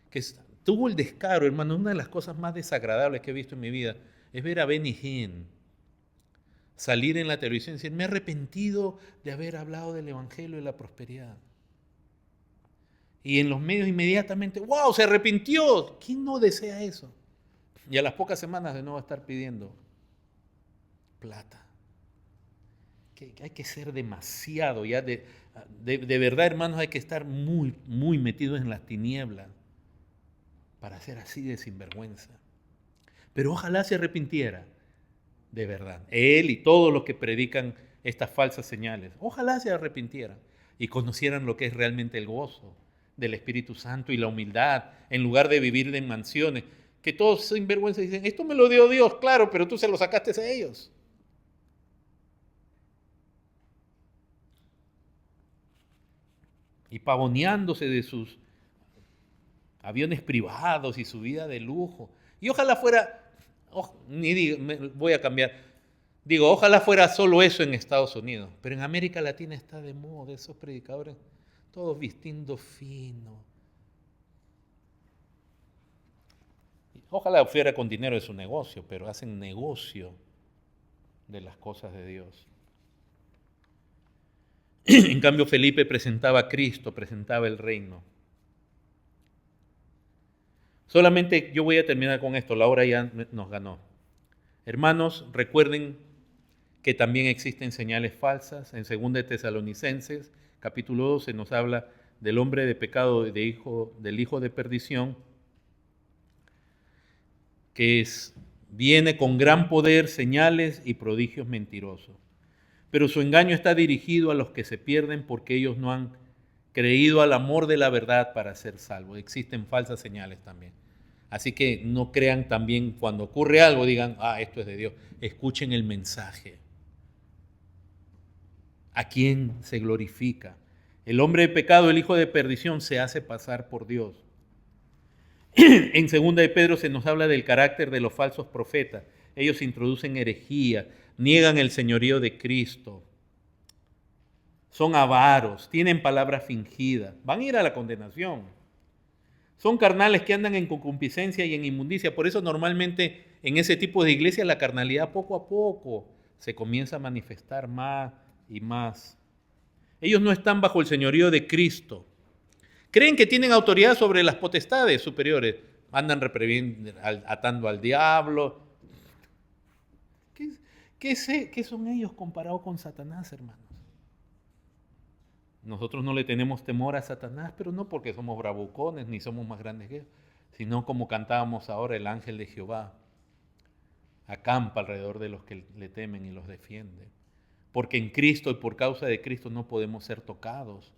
que tuvo el descaro, hermano. Una de las cosas más desagradables que he visto en mi vida es ver a Benny Hinn salir en la televisión y decir, me he arrepentido de haber hablado del Evangelio de la prosperidad. Y en los medios inmediatamente, wow, se arrepintió. ¿Quién no desea eso? Y a las pocas semanas de nuevo estar pidiendo plata. Que hay que ser demasiado, ya de verdad, hermanos, hay que estar muy, muy metidos en las tinieblas para ser así de sinvergüenza. Pero ojalá se arrepintiera, de verdad. Él y todos los que predican estas falsas señales, ojalá se arrepintieran y conocieran lo que es realmente el gozo del Espíritu Santo y la humildad, en lugar de vivir en mansiones, que todos sin vergüenza dicen, esto me lo dio Dios, claro, pero tú se lo sacaste a ellos. Y pavoneándose de sus aviones privados y su vida de lujo. Y ojalá fuera, voy a cambiar, digo, ojalá fuera solo eso en Estados Unidos, pero en América Latina está de moda esos predicadores, todos vistiendo fino. Ojalá fuera con dinero de su negocio, pero hacen negocio de las cosas de Dios. En cambio, Felipe presentaba a Cristo, presentaba el reino. Solamente yo voy a terminar con esto, la hora ya nos ganó. Hermanos, recuerden que también existen señales falsas. En 2 Tesalonicenses, capítulo 12, nos habla del hombre de pecado, del hijo de perdición, que viene con gran poder, señales y prodigios mentirosos. Pero su engaño está dirigido a los que se pierden porque ellos no han creído al amor de la verdad para ser salvos. Existen falsas señales también. Así que no crean también cuando ocurre algo, digan, esto es de Dios. Escuchen el mensaje. ¿A quién se glorifica? El hombre de pecado, el hijo de perdición, se hace pasar por Dios. En 2 de Pedro se nos habla del carácter de los falsos profetas. Ellos introducen herejía, niegan el señorío de Cristo, son avaros, tienen palabras fingidas, van a ir a la condenación. Son carnales que andan en concupiscencia y en inmundicia. Por eso normalmente en ese tipo de iglesia la carnalidad poco a poco se comienza a manifestar más y más. Ellos no están bajo el señorío de Cristo. Creen que tienen autoridad sobre las potestades superiores. Andan atando al diablo. ¿Qué son ellos comparados con Satanás, hermanos? Nosotros no le tenemos temor a Satanás, pero no porque somos bravucones ni somos más grandes que él, sino como cantábamos ahora, el ángel de Jehová acampa alrededor de los que le temen y los defiende. porque en Cristo y por causa de Cristo no podemos ser tocados,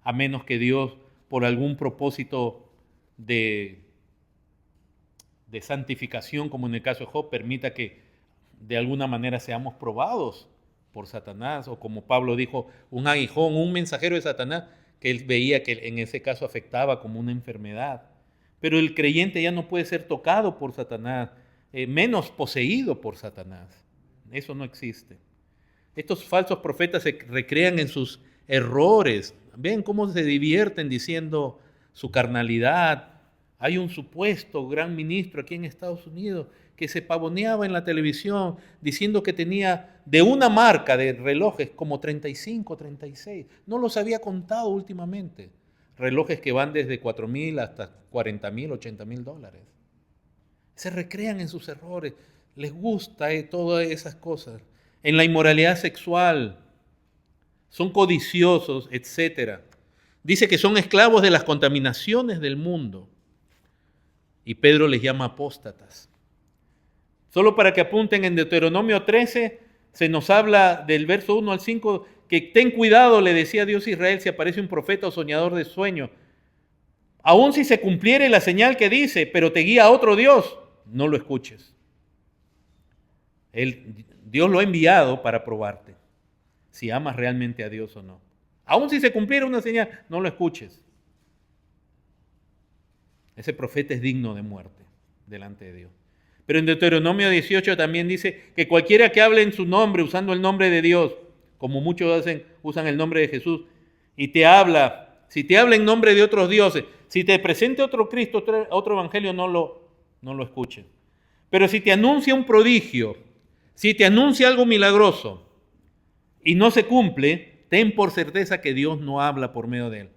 a menos que Dios, por algún propósito de santificación, como en el caso de Job, permita que de alguna manera seamos probados por Satanás, o como Pablo dijo, un aguijón, un mensajero de Satanás, que él veía que en ese caso afectaba como una enfermedad. Pero el creyente ya no puede ser tocado por Satanás, menos poseído por Satanás. Eso no existe. Estos falsos profetas se recrean en sus errores. Ven cómo se divierten diciendo su carnalidad. Hay un supuesto gran ministro aquí en Estados Unidos que se pavoneaba en la televisión diciendo que tenía de una marca de relojes como 35, 36. No los había contado últimamente. Relojes que van desde 4,000 hasta 40,000, 80,000 dólares. Se recrean en sus errores. Les gusta todas esas cosas. En la inmoralidad sexual. Son codiciosos, etc. Dice que son esclavos de las contaminaciones del mundo. Y Pedro les llama apóstatas. Solo para que apunten, en Deuteronomio 13 se nos habla del verso 1 al 5 que ten cuidado, le decía Dios a Israel, si aparece un profeta o soñador de sueño. Aun si se cumpliere la señal que dice, pero te guía a otro Dios, no lo escuches. Dios lo ha enviado para probarte, si amas realmente a Dios o no. Aun si se cumpliera una señal, no lo escuches. Ese profeta es digno de muerte delante de Dios. Pero en Deuteronomio 18 también dice que cualquiera que hable en su nombre, usando el nombre de Dios, como muchos usan el nombre de Jesús, y te habla, si te habla en nombre de otros dioses, si te presente otro Cristo, otro evangelio, no lo escuches. Pero si te anuncia un prodigio, si te anuncia algo milagroso y no se cumple, ten por certeza que Dios no habla por medio de él.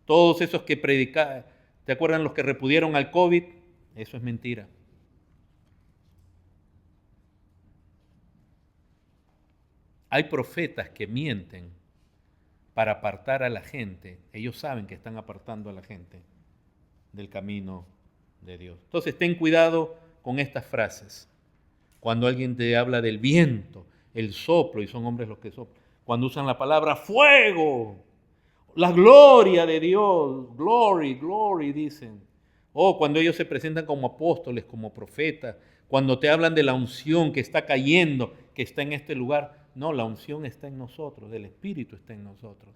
Todos esos que predicaban, ¿te acuerdan los que repudiaron al COVID? Eso es mentira. Hay profetas que mienten para apartar a la gente. Ellos saben que están apartando a la gente del camino de Dios. Entonces, ten cuidado con estas frases. Cuando alguien te habla del viento, el soplo, y son hombres los que soplan. Cuando usan la palabra fuego, la gloria de Dios, glory, glory, dicen. O cuando ellos se presentan como apóstoles, como profetas. Cuando te hablan de la unción que está cayendo, que está en este lugar. No, la unción está en nosotros, el Espíritu está en nosotros.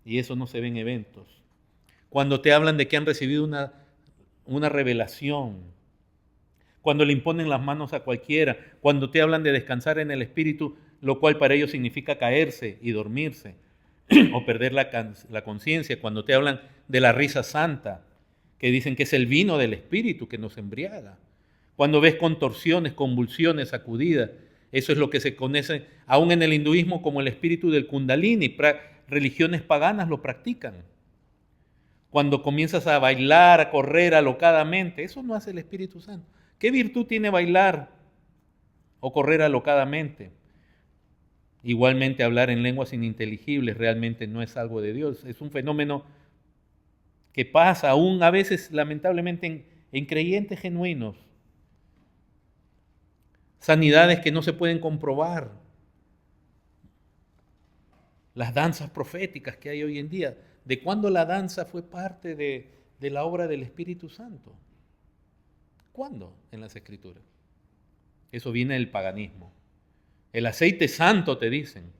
Y eso no se ve en eventos. Cuando te hablan de que han recibido una revelación, cuando le imponen las manos a cualquiera, cuando te hablan de descansar en el Espíritu, lo cual para ellos significa caerse y dormirse, o perder la conciencia, cuando te hablan de la risa santa, que dicen que es el vino del Espíritu que nos embriaga, cuando ves contorsiones, convulsiones, sacudidas, eso es lo que se conoce aún en el hinduismo como el espíritu del Kundalini. Religiones paganas lo practican. Cuando comienzas a bailar, a correr alocadamente, eso no hace el Espíritu Santo. ¿Qué virtud tiene bailar o correr alocadamente? Igualmente hablar en lenguas ininteligibles realmente no es algo de Dios. Es un fenómeno que pasa aún a veces lamentablemente en creyentes genuinos. Sanidades que no se pueden comprobar. Las danzas proféticas que hay hoy en día. ¿De cuándo la danza fue parte de la obra del Espíritu Santo? ¿Cuándo? En las Escrituras. Eso viene del paganismo. El aceite santo te dicen.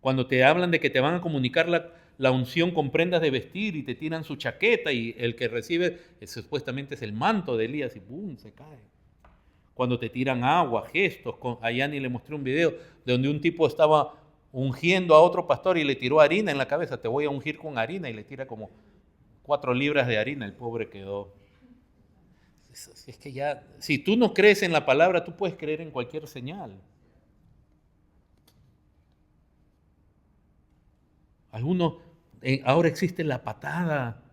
Cuando te hablan de que te van a comunicar la unción con prendas de vestir y te tiran su chaqueta y el que recibe supuestamente es el manto de Elías y ¡pum! Se cae. Cuando te tiran agua, gestos. A Yani le mostré un video de donde un tipo estaba ungiendo a otro pastor y le tiró harina en la cabeza. Te voy a ungir con harina y le tira como 4 libras de harina. El pobre quedó. Es que ya, si tú no crees en la palabra, tú puedes creer en cualquier señal. Algunos, ahora existe la patada,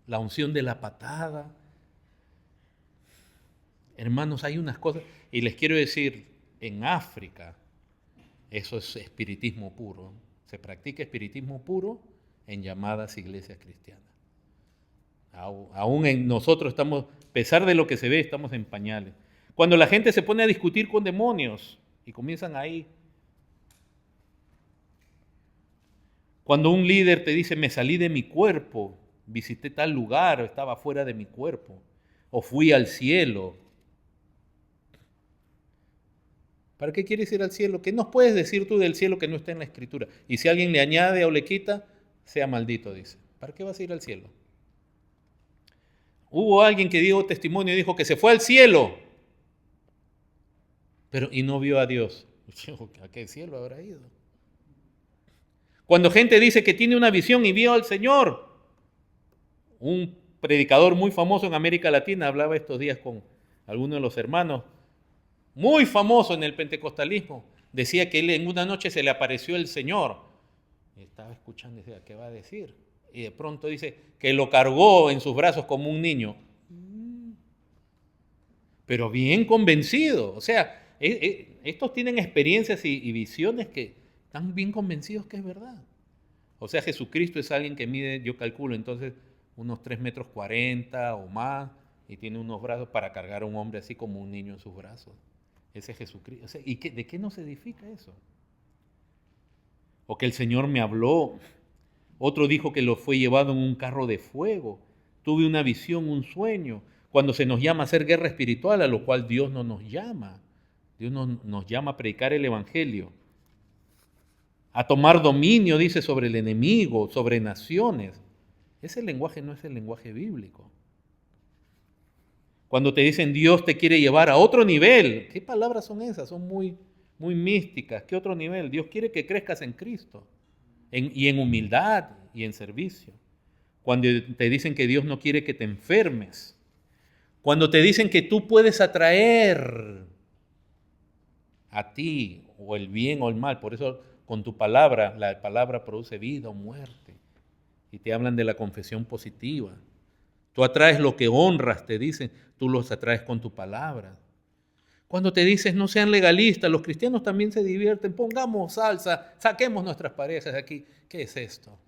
la unción de la patada. Hermanos, hay unas cosas, y les quiero decir, en África, eso es espiritismo puro. Se practica espiritismo puro en llamadas iglesias cristianas. Aún en nosotros estamos, a pesar de lo que se ve, estamos en pañales. Cuando la gente se pone a discutir con demonios y comienzan ahí, Cuando un líder te dice, me salí de mi cuerpo, visité tal lugar, estaba fuera de mi cuerpo, o fui al cielo. ¿Para qué quieres ir al cielo? ¿Qué nos puedes decir tú del cielo que no está en la Escritura? Y si alguien le añade o le quita, sea maldito, dice. ¿Para qué vas a ir al cielo? Hubo alguien que dio testimonio y dijo que se fue al cielo, y no vio a Dios. ¿A qué cielo habrá ido? Cuando gente dice que tiene una visión y vio al Señor, un predicador muy famoso en América Latina hablaba estos días con algunos de los hermanos, muy famoso en el pentecostalismo, decía que él en una noche se le apareció el Señor. Y estaba escuchando y decía, ¿qué va a decir? Y de pronto dice que lo cargó en sus brazos como un niño. Pero bien convencido. O sea, estos tienen experiencias y visiones que están bien convencidos que es verdad. O sea, Jesucristo es alguien que mide, yo calculo entonces, unos 3,40 m o más, y tiene unos brazos para cargar a un hombre así como un niño en sus brazos. Ese es Jesucristo. O sea, ¿y de qué nos edifica eso? O que el Señor me habló. Otro dijo que lo fue llevado en un carro de fuego. Tuve una visión, un sueño. Cuando se nos llama a hacer guerra espiritual, a lo cual Dios no nos llama. Dios nos llama a predicar el Evangelio. A tomar dominio, dice, sobre el enemigo, sobre naciones. Ese lenguaje no es el lenguaje bíblico. Cuando te dicen Dios te quiere llevar a otro nivel, ¿qué palabras son esas? Son muy místicas. ¿Qué otro nivel? Dios quiere que crezcas en Cristo, y en humildad y en servicio. Cuando te dicen que Dios no quiere que te enfermes. Cuando te dicen que tú puedes atraer a ti o el bien o el mal. Por eso con tu palabra, la palabra produce vida o muerte. Y te hablan de la confesión positiva. Tú atraes lo que honras, te dicen, tú los atraes con tu palabra. Cuando te dices no sean legalistas, los cristianos también se divierten, pongamos salsa, saquemos nuestras parejas de aquí. ¿Qué es esto?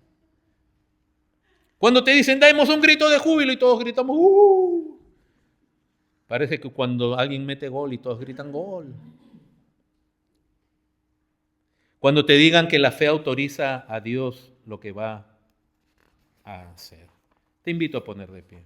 Cuando te dicen demos un grito de júbilo y todos gritamos ¡uh! Parece que cuando alguien mete gol y todos gritan gol. Cuando te digan que la fe autoriza a Dios lo que va a hacer. Te invito a poner de pie.